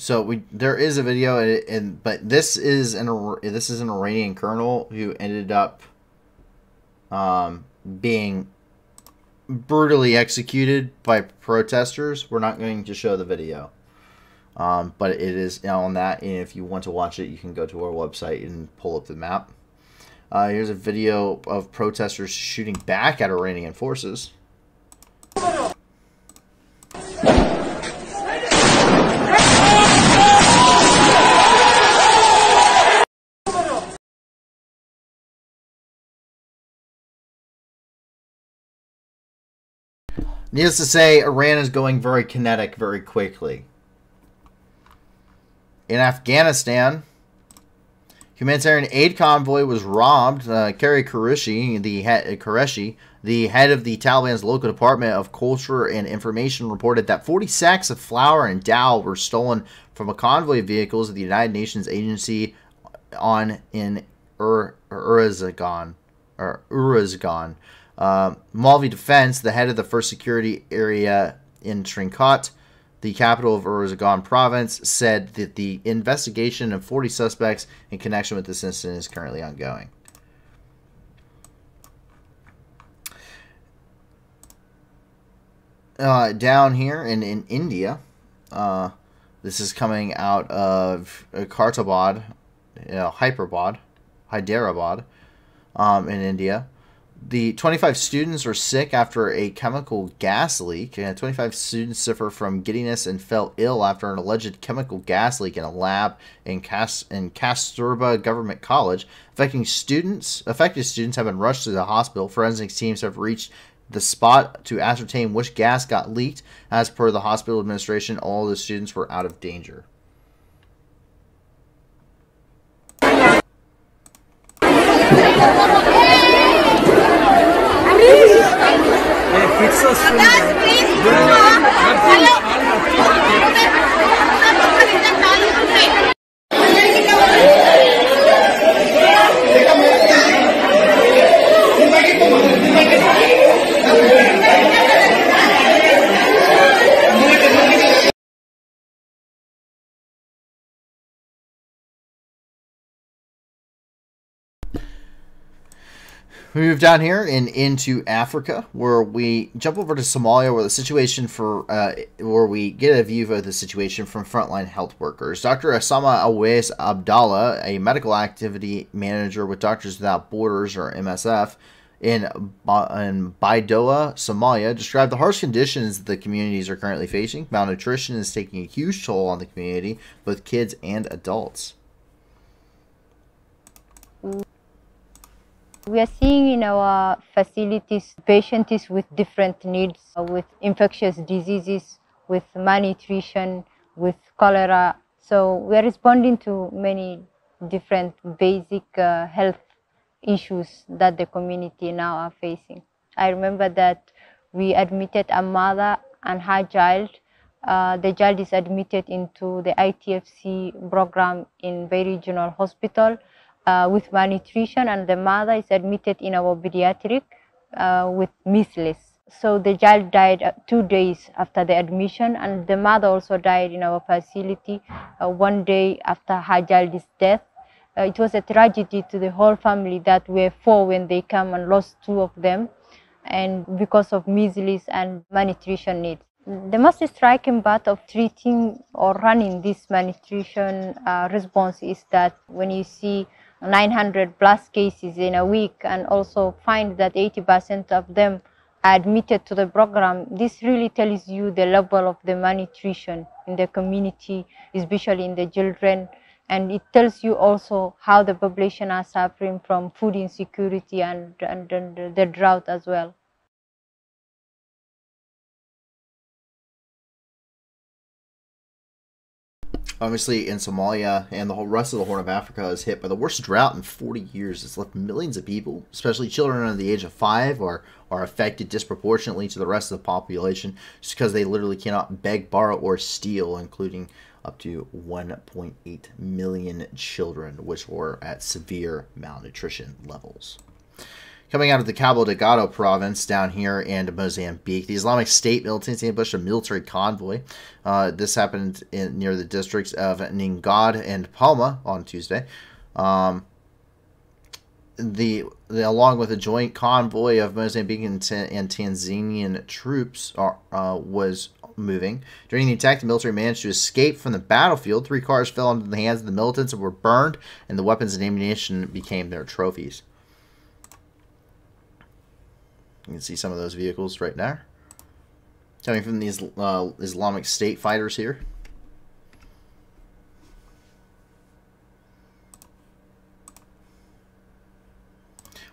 So there is a video, but this is an Iranian colonel who ended up being brutally executed by protesters. We're not going to show the video. But it is on that, and if you want to watch it, you can go to our website and pull up the map. Here's a video of protesters shooting back at Iranian forces. Needless to say, Iran is going very kinetic very quickly. In Afghanistan, humanitarian aid convoy was robbed. Kari Qureshi, the head of the Taliban's local department of culture and information, reported that 40 sacks of flour and dal were stolen from a convoy of vehicles of the United Nations agency in Uruzgan. Malvi Defense, the head of the first security area in Trincote, the capital of Uruzgan province, said that the investigation of 40 suspects in connection with this incident is currently ongoing. Down here in India, this is coming out of Hyderabad, in India. The 25 students were sick after a chemical gas leak. 25 students suffer from giddiness and fell ill after an alleged chemical gas leak in a lab in Kasturba Government College. Affected students have been rushed to the hospital. Forensics teams have reached the spot to ascertain which gas got leaked. As per the hospital administration, all the students were out of danger. We move down here and into Africa, where we jump over to Somalia, where the situation where we get a view of the situation from frontline health workers. Dr. Asama Awais Abdallah, a medical activity manager with Doctors Without Borders, or MSF, in Baidoa, Somalia, described the harsh conditions the communities are currently facing. Malnutrition is taking a huge toll on the community, both kids and adults. We are seeing in our facilities patients with different needs, with infectious diseases, with malnutrition, with cholera. So we are responding to many different basic health issues that the community now are facing. I remember that we admitted a mother and her child. The child is admitted into the ITFC program in Bay Regional Hospital with malnutrition, and the mother is admitted in our pediatric with measles. So the child died 2 days after the admission, and the mother also died in our facility 1 day after her child's death. It was a tragedy to the whole family that were 4 when they come and lost 2 of them, and because of measles and malnutrition needs. The most striking part of treating or running this malnutrition response is that when you see 900 plus cases in a week and also find that 80% of them are admitted to the program, this really tells you the level of the malnutrition in the community, especially in the children. And it tells you also how the population are suffering from food insecurity and the drought as well. Obviously, in Somalia and the whole rest of the Horn of Africa is hit by the worst drought in 40 years. It's left millions of people, especially children under the age of 5, are affected disproportionately to the rest of the population just because they literally cannot beg, borrow, or steal, including up to 1.8 million children, which were at severe malnutrition levels. Coming out of the Cabo Delgado province down here in Mozambique, the Islamic State militants ambushed a military convoy. This happened near the districts of Ningad and Palma on Tuesday. Along with a joint convoy of Mozambican and Tanzanian troops was moving. During the attack, the military managed to escape from the battlefield. 3 cars fell into the hands of the militants and were burned, and the weapons and ammunition became their trophies. You can see some of those vehicles right there. Coming from these Islamic State fighters here.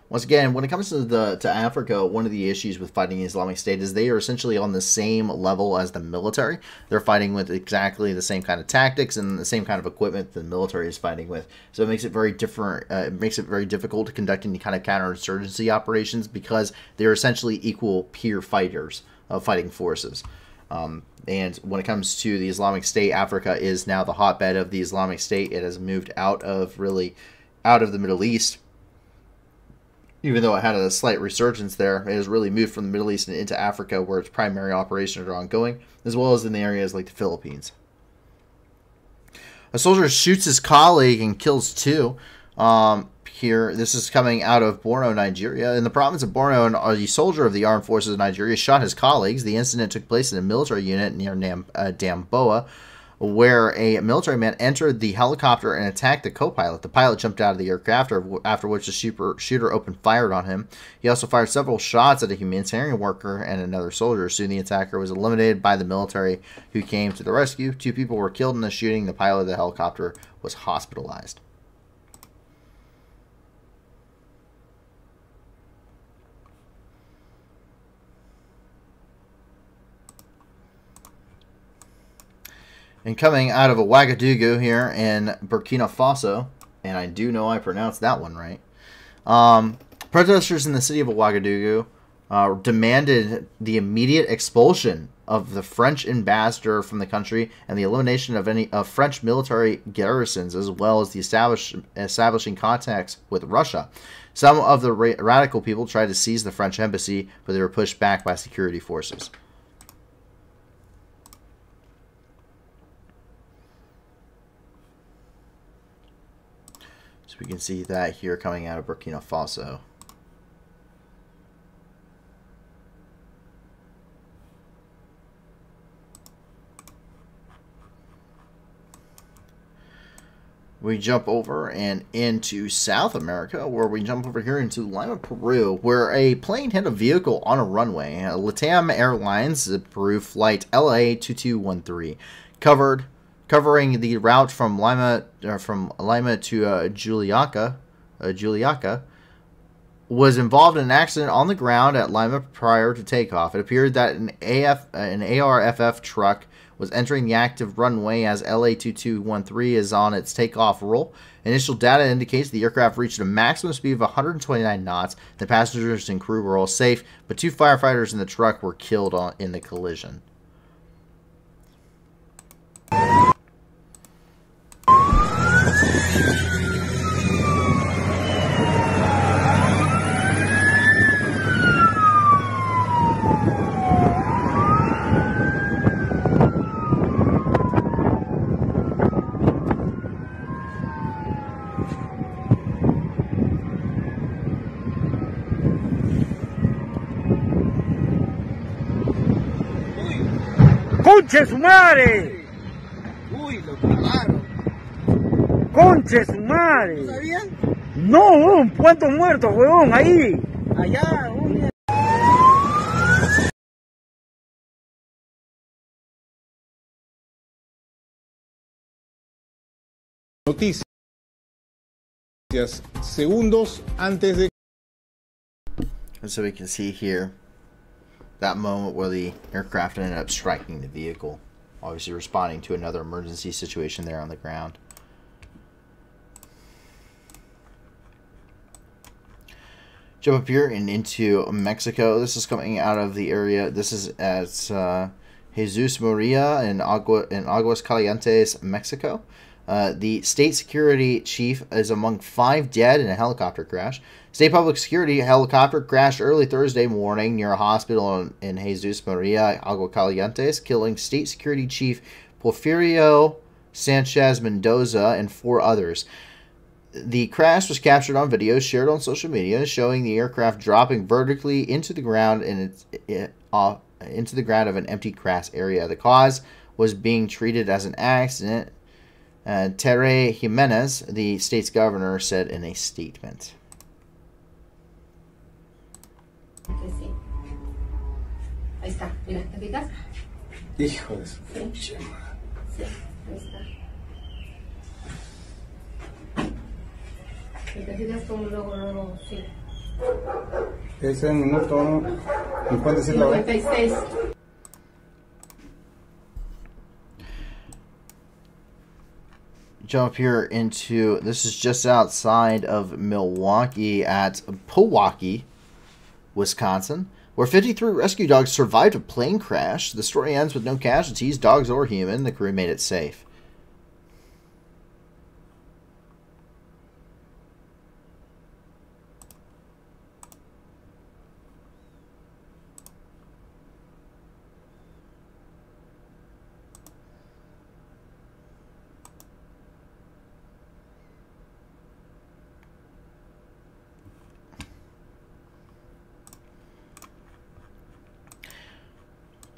Once again, when it comes to Africa, one of the issues with fighting the Islamic State is they are essentially on the same level as the military. They're fighting with exactly the same kind of tactics and the same kind of equipment the military is fighting with. So it makes it very different. It makes it very difficult to conduct any kind of counterinsurgency operations because they're essentially equal peer fighters of fighting forces. And when it comes to the Islamic State, Africa is now the hotbed of the Islamic State. It has moved out of the Middle East. Even though it had a slight resurgence there, it has really moved from the Middle East and into Africa, where its primary operations are ongoing, as well as in the areas like the Philippines. A soldier shoots his colleague and kills 2. Here, this is coming out of Borno, Nigeria. In the province of Borno, a soldier of the armed forces of Nigeria shot his colleagues. The incident took place in a military unit near Damboa, where a military man entered the helicopter and attacked the co-pilot. The pilot jumped out of the aircraft, after which the shooter opened fire on him. He also fired several shots at a humanitarian worker and another soldier. Soon the attacker was eliminated by the military, who came to the rescue. 2 people were killed in the shooting. The pilot of the helicopter was hospitalized. And coming out of Ouagadougou here in Burkina Faso, and I do know I pronounced that one right, Protesters in the city of Ouagadougou demanded the immediate expulsion of the French ambassador from the country and the elimination of any French military garrisons, as well as the establishing contacts with Russia. Some of the radical people tried to seize the French embassy, but they were pushed back by security forces. So we can see that here coming out of Burkina Faso. We jump over and into South America, where we jump over here into Lima, Peru, where a plane hit a vehicle on a runway. LATAM Airlines, Peru flight LA2213, covering the route from Lima to Juliaca, was involved in an accident on the ground at Lima prior to takeoff. It appeared that an ARFF truck was entering the active runway as LA2213 is on its takeoff roll. Initial data indicates the aircraft reached a maximum speed of 129 knots. The passengers and crew were all safe, but 2 firefighters in the truck were killed in the collision. ¡Conche su madre! Uy, lo quemaron. ¡Conche su madre! ¿No sabían? No, ¿cuántos muertos, huevón? Ahí. Allá, Noticias. Segundos antes de... So we can see here that moment where the aircraft ended up striking the vehicle, obviously responding to another emergency situation there on the ground. Jump up here and into Mexico. This is coming out of the area. This is at Jesus Maria in Aguas Calientes, Mexico. The state security chief is among 5 dead in a helicopter crash. State public security helicopter crashed early Thursday morning near a hospital in Jesus Maria, Aguas Calientes, killing state security chief Porfirio Sanchez Mendoza and 4 others. The crash was captured on video shared on social media, showing the aircraft dropping vertically into the ground into the ground of an empty grass area. The cause was being treated as an accident. Tere Jimenez, the state's governor, said in a statement. Ahí está, mira, ¿te fijas? Hijo de su pinche madre. Sí, ahí está. ¿Te fijas como luego, sí? Ese minuto, ¿no? ¿Me puedes decir la hora? 56. Jump here into, this is just outside of Milwaukee at Pewaukee, Wisconsin, where 53 rescue dogs survived a plane crash. The story ends with no casualties, dogs or human. The crew made it safe.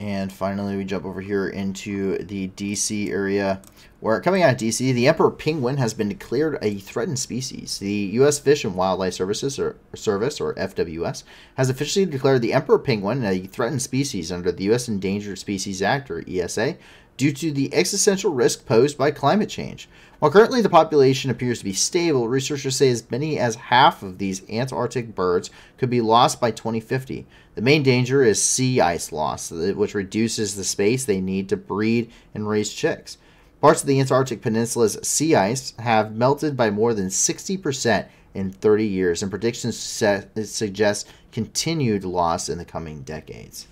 And finally, we jump over here into the D.C. area, where coming out of D.C., the emperor penguin has been declared a threatened species. The U.S. Fish and Wildlife Service, or FWS, has officially declared the emperor penguin a threatened species under the U.S. Endangered Species Act, or ESA, due to the existential risk posed by climate change. While currently the population appears to be stable, researchers say as many as half of these Antarctic birds could be lost by 2050. The main danger is sea ice loss, which reduces the space they need to breed and raise chicks. Parts of the Antarctic Peninsula's sea ice have melted by more than 60%, in 30 years, and predictions suggest continued loss in the coming decades.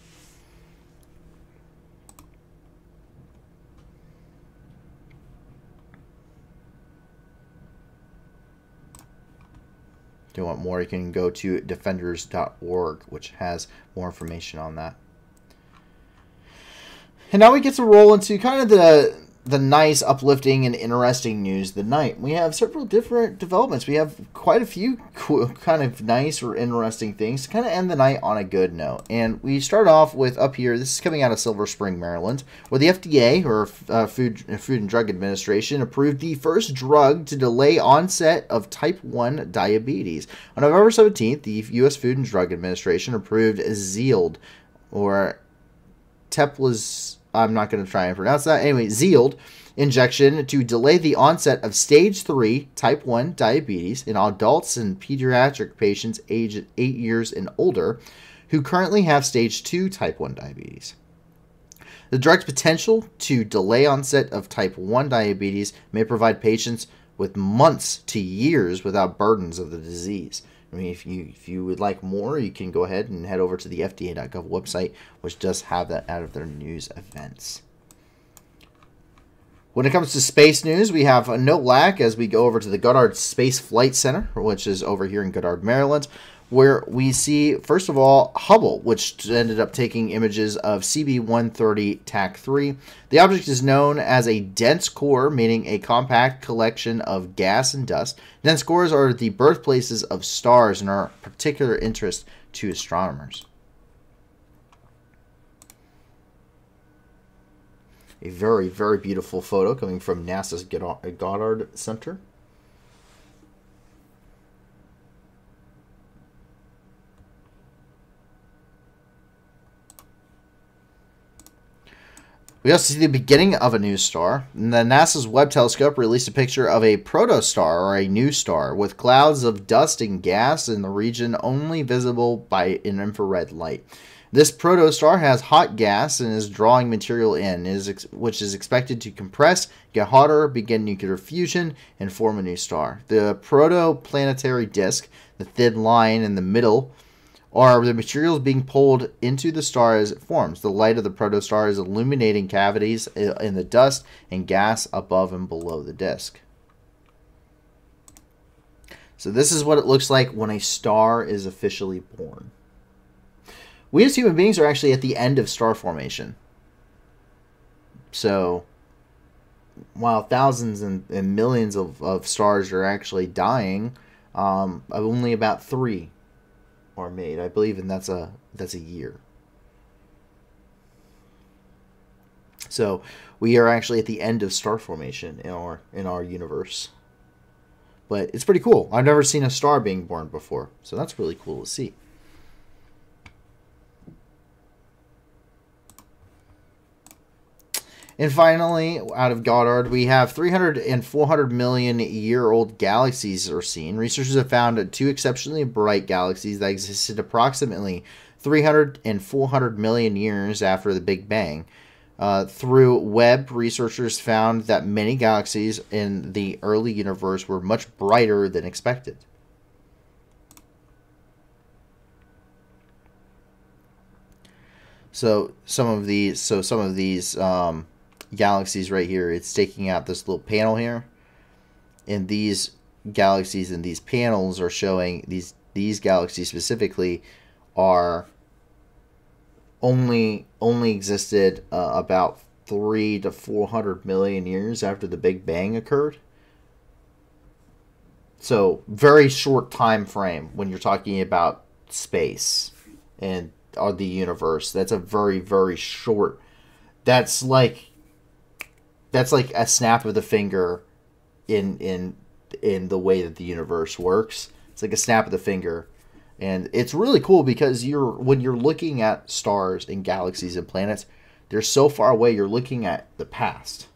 If you want more, you can go to defenders.org, which has more information on that. And now we get to roll into kind of the nice, uplifting, and interesting news of the night. We have several different developments. We have quite a few cool, kind of nice or interesting things to kind of end the night on a good note. And we start off with up here, this is coming out of Silver Spring, Maryland, where the FDA, or Food and Drug Administration, approved the first drug to delay onset of type 1 diabetes. On November 17th, the U.S. Food and Drug Administration approved Zeald, or Teplaz, I'm not going to try and pronounce that. Anyway, Zeald injection to delay the onset of stage 3 type 1 diabetes in adults and pediatric patients aged 8 years and older who currently have stage 2 type 1 diabetes. The drug's potential to delay onset of type 1 diabetes may provide patients with months to years without burdens of the disease. I mean, if you would like more, you can go ahead and head over to the FDA.gov website, which does have that out of their news events. When it comes to space news, we have no lack as we go over to the Goddard Space Flight Center, which is over here in Goddard, Maryland, where we see, first of all, Hubble, which ended up taking images of CB-130 TAC-3. The object is known as a dense core, meaning a compact collection of gas and dust. Dense cores are the birthplaces of stars and are of particular interest to astronomers. A very, very beautiful photo coming from NASA's Goddard Center. We also see the beginning of a new star. The NASA's Webb telescope released a picture of a protostar, or a new star, with clouds of dust and gas in the region only visible by an infrared light. This protostar has hot gas and is drawing material in, which is expected to compress, get hotter, begin nuclear fusion, and form a new star. The protoplanetary disk, the thin line in the middle, are the materials being pulled into the star as it forms. The light of the protostar is illuminating cavities in the dust and gas above and below the disk. So this is what it looks like when a star is officially born. We as human beings are actually at the end of star formation. So while thousands and millions of stars are actually dying, only about 3 are made, I believe, and that's a year. So we are actually at the end of star formation in our universe. But it's pretty cool. I've never seen a star being born before, so that's really cool to see. And finally, out of Goddard, we have 300 and 400 million year-old galaxies are seen. Researchers have found 2 exceptionally bright galaxies that existed approximately 300 and 400 million years after the Big Bang. Through Webb, researchers found that many galaxies in the early universe were much brighter than expected. So some of these galaxies right here, it's taking out this little panel here, and these galaxies and these panels are showing these galaxies specifically are only existed about 300 to 400 million years after the Big Bang occurred. So very short time frame when you're talking about space and the universe. That's a very, very short. That's like a snap of the finger in the way that the universe works. It's like a snap of the finger. And it's really cool because when you're looking at stars and galaxies and planets, they're so far away, you're looking at the past,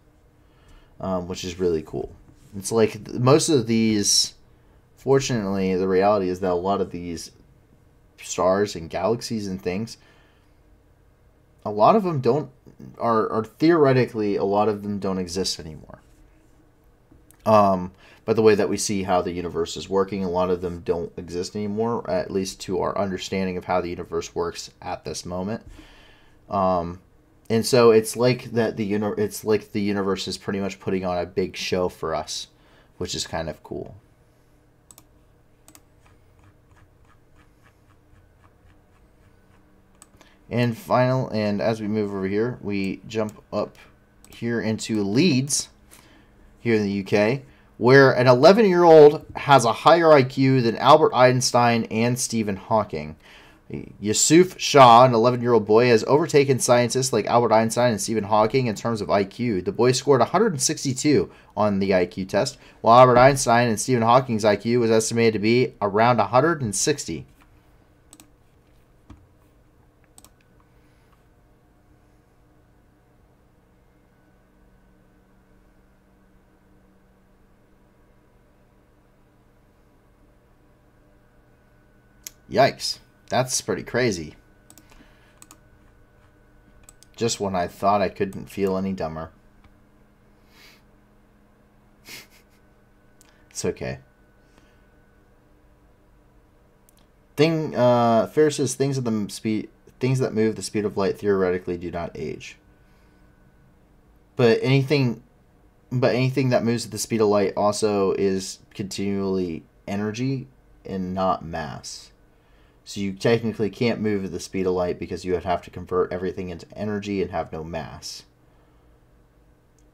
which is really cool. It's like most of these, fortunately, the reality is that a lot of these stars and galaxies and things, a lot of them are theoretically, a lot of them don't exist anymore. By the way that we see how the universe is working, a lot of them don't exist anymore, at least to our understanding of how the universe works at this moment. And so it's like that it's like the universe is pretty much putting on a big show for us, which is kind of cool. And as we move over here, we jump up here into Leeds, here in the UK, where an 11-year-old has a higher IQ than Albert Einstein and Stephen Hawking. Yusuf Shah, an 11-year-old boy, has overtaken scientists like Albert Einstein and Stephen Hawking in terms of IQ. The boy scored 162 on the IQ test, while Albert Einstein and Stephen Hawking's IQ was estimated to be around 160. Yikes. That's pretty crazy. Just when I thought I couldn't feel any dumber. It's okay. Fair says things that move the speed of light theoretically do not age. But anything that moves at the speed of light also is continually energy and not mass. So you technically can't move at the speed of light because you would have to convert everything into energy and have no mass.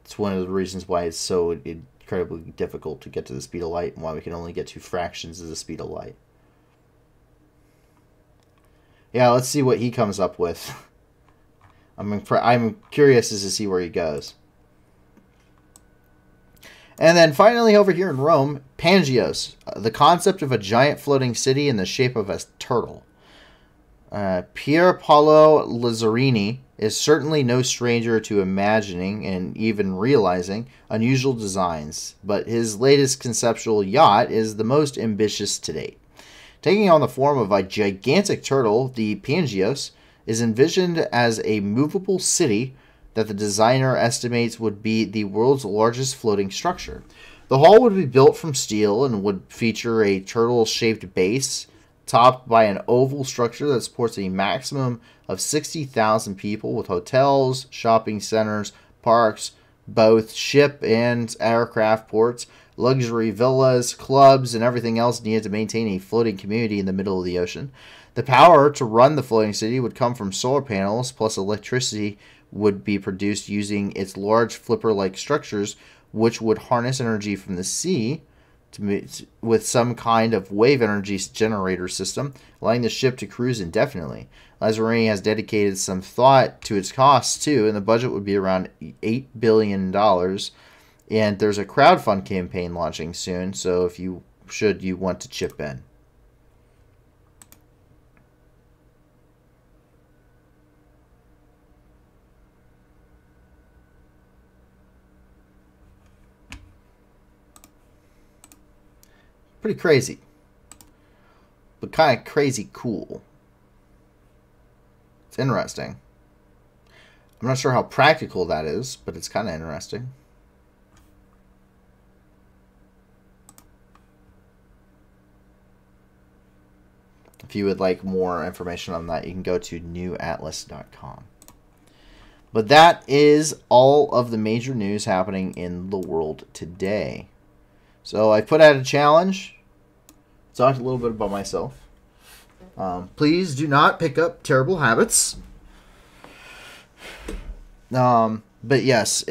It's one of the reasons why it's so incredibly difficult to get to the speed of light and why we can only get to fractions of the speed of light. Yeah, let's see what he comes up with. I'm curious as to see where he goes. And then finally over here in Rome, Pangios, the concept of a giant floating city in the shape of a turtle. Pier Paolo Lazzarini is certainly no stranger to imagining and even realizing unusual designs, but his latest conceptual yacht is the most ambitious to date. Taking on the form of a gigantic turtle, the Pangios is envisioned as a movable city that the designer estimates would be the world's largest floating structure. The hull would be built from steel and would feature a turtle-shaped base topped by an oval structure that supports a maximum of 60,000 people with hotels, shopping centers, parks, both ship and aircraft ports, luxury villas, clubs, and everything else needed to maintain a floating community in the middle of the ocean. The power to run the floating city would come from solar panels, plus electricity would be produced using its large flipper-like structures, which would harness energy from the sea with some kind of wave energy generator system, allowing the ship to cruise indefinitely. Lazzarini has dedicated some thought to its costs too, and the budget would be around $8 billion. And there's a crowdfund campaign launching soon, so if you want to chip in. Pretty crazy, but kind of crazy cool. It's interesting. I'm not sure how practical that is, but it's kind of interesting. If you would like more information on that, you can go to newatlas.com. But that is all of the major news happening in the world today. So I put out a challenge. Talked a little bit about myself. Please do not pick up terrible habits. But yes,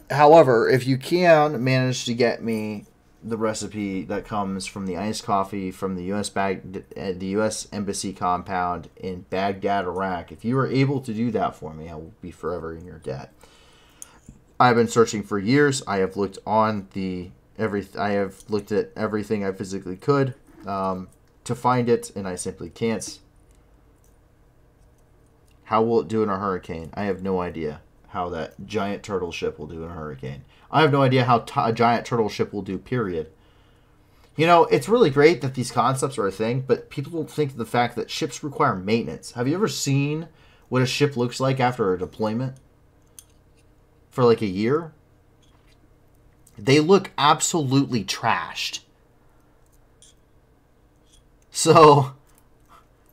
however, if you can manage to get me the recipe that comes from the iced coffee from the U.S. Embassy compound in Baghdad, Iraq, if you are able to do that for me, I will be forever in your debt. I've been searching for years. I have looked I have looked at everything I physically could to find it, and I simply can't. How will it do in a hurricane? I have no idea how that giant turtle ship will do in a hurricane. I have no idea how a giant turtle ship will do, period. You know, it's really great that these concepts are a thing, but people don't think of the fact that ships require maintenance. Have you ever seen what a ship looks like after a deployment? For like a year? They look absolutely trashed. So,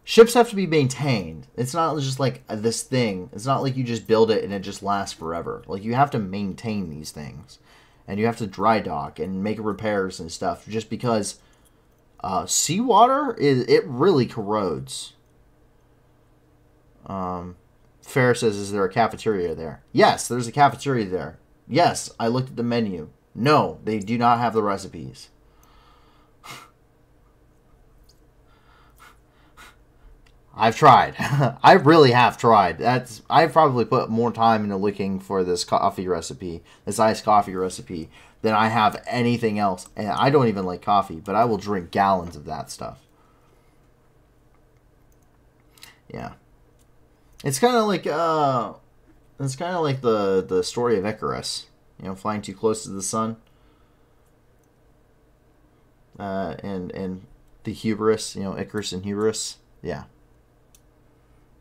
ships have to be maintained. It's not just like this thing. It's not like you just build it and it just lasts forever. Like, you have to maintain these things. And you have to dry dock and make repairs and stuff. Just because seawater, it really corrodes. Fair says, is there a cafeteria there? Yes, there's a cafeteria there. Yes, I looked at the menu. No, they do not have the recipes. I've tried. I really have tried. I've probably put more time into looking for this coffee recipe, this iced coffee recipe, than I have anything else. And I don't even like coffee, but I will drink gallons of that stuff. Yeah. It's kind of like the story of Icarus, you know, flying too close to the sun, and the hubris, you know, Icarus and hubris. Yeah,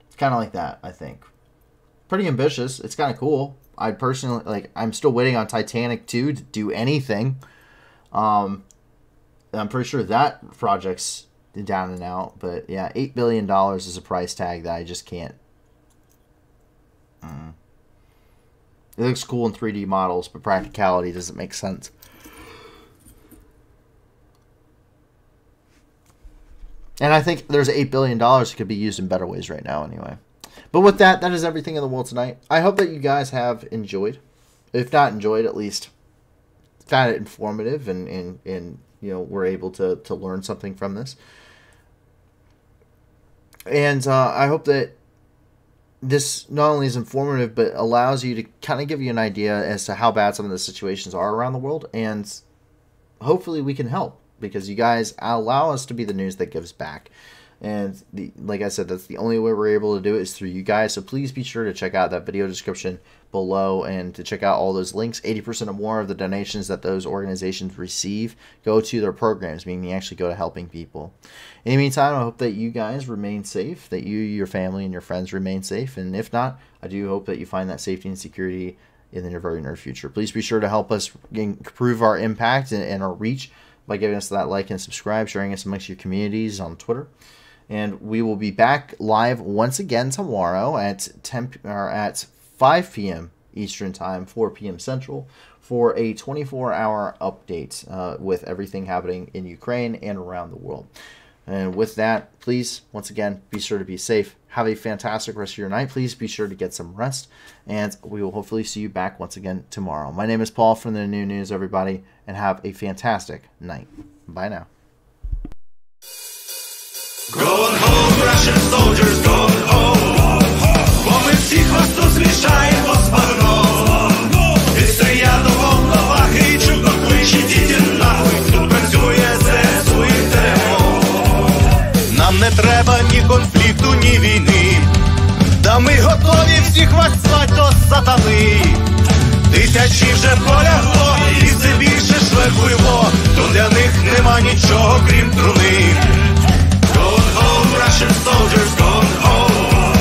it's kind of like that. I think pretty ambitious. It's kind of cool. I personally I'm still waiting on Titanic 2 to do anything. I'm pretty sure that project's down and out, but yeah, $8 billion is a price tag that I just can't. It looks cool in 3D models, but practicality doesn't make sense. And I think there's $8 billion that could be used in better ways right now anyway. But with that, that is everything in the world tonight. I hope that you guys have enjoyed. If not enjoyed, at least found it informative and you know, were able to learn something from this. And I hope that this not only is informative, but allows you to kind of give you an idea as to how bad some of the situations are around the world. And hopefully we can help, because you guys allow us to be the news that gives back. And like I said, that's the only way we're able to do it is through you guys. So please be sure to check out that video description below and to check out all those links. 80% or more of the donations that those organizations receive go to their programs, meaning they actually go to helping people. In the meantime, I hope that you guys remain safe, that you, your family, and your friends remain safe. And if not, I do hope that you find that safety and security in the very near future. Please be sure to help us improve our impact and our reach by giving us that like and subscribe, sharing us amongst your communities on Twitter. And we will be back live once again tomorrow at 5 p.m. Eastern Time, 4 p.m. Central, for a 24-hour update with everything happening in Ukraine and around the world. And with that, please, once again, be sure to be safe. Have a fantastic rest of your night. Please be sure to get some rest. And we will hopefully see you back once again tomorrow. My name is Paul from the New News, everybody, and have a fantastic night. Bye now. Going home, Russian soldiers, going home. Бо ми всіх вас зустрічаємо з багном. І стоять до волновахи, і чудно кличе, діти нахуй. Тут працює ЗСУ і ТМО. Нам не треба ні конфлікту, ні війни. Та ми готові всіх вас звать до сатани. Тисячі вже полягло, і все більше шлепуйло. То для них нема нічого, крім труни. Russian soldiers going home.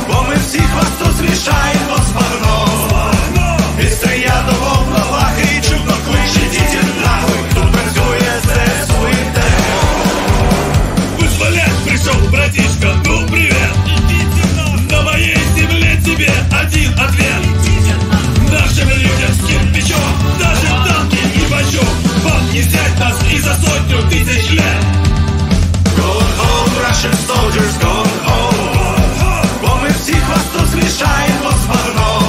Бо ми всіх вас зустрічаємо з багном. І стоять до волновахи, і чудно кличе, діти нахуй. Тут працює ЗСУ і ТМО. Вызволять пришел, братишка, ну привет. На моей земле тебе один ответ. Нашим людям с кирпичом, даже танки и бачок. Вам не взять нас и за 100 тысяч лет. Going home, Russian soldiers going home. Бо ми всіх вас зустрічаємо з багном.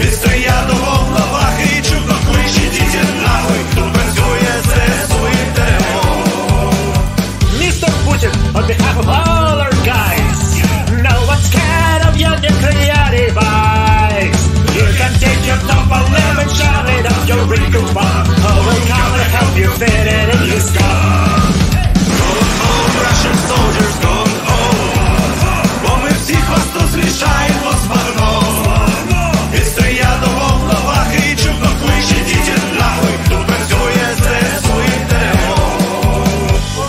І стоять до волновахи, і чудно кличе, діти нахуй. Тут працює ЗСУ і ТМО. Mr. Putin, on behalf of all our guys, no one's scared of your nuclear device. You can take your top 11, shove it up your wrinkled bum. Oh, we'll come and help you fit it in your skull. Russian soldiers going home. Бо ми всіх вас зустрічаємо з багном. І стоять до волновахи, і чудно кличе, діти нахуй. Тут працює ЗСУ і ТМО.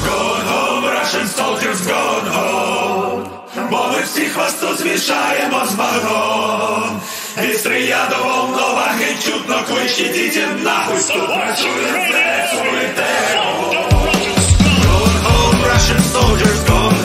Going home, Russian soldiers going home. Бо ми всіх вас зустрічаємо з багном. Від стрія до Волновах і чутно кличіть, ідіть нахуй, тут працює ЗСУ і ТРО. Going home, Russian soldiers, going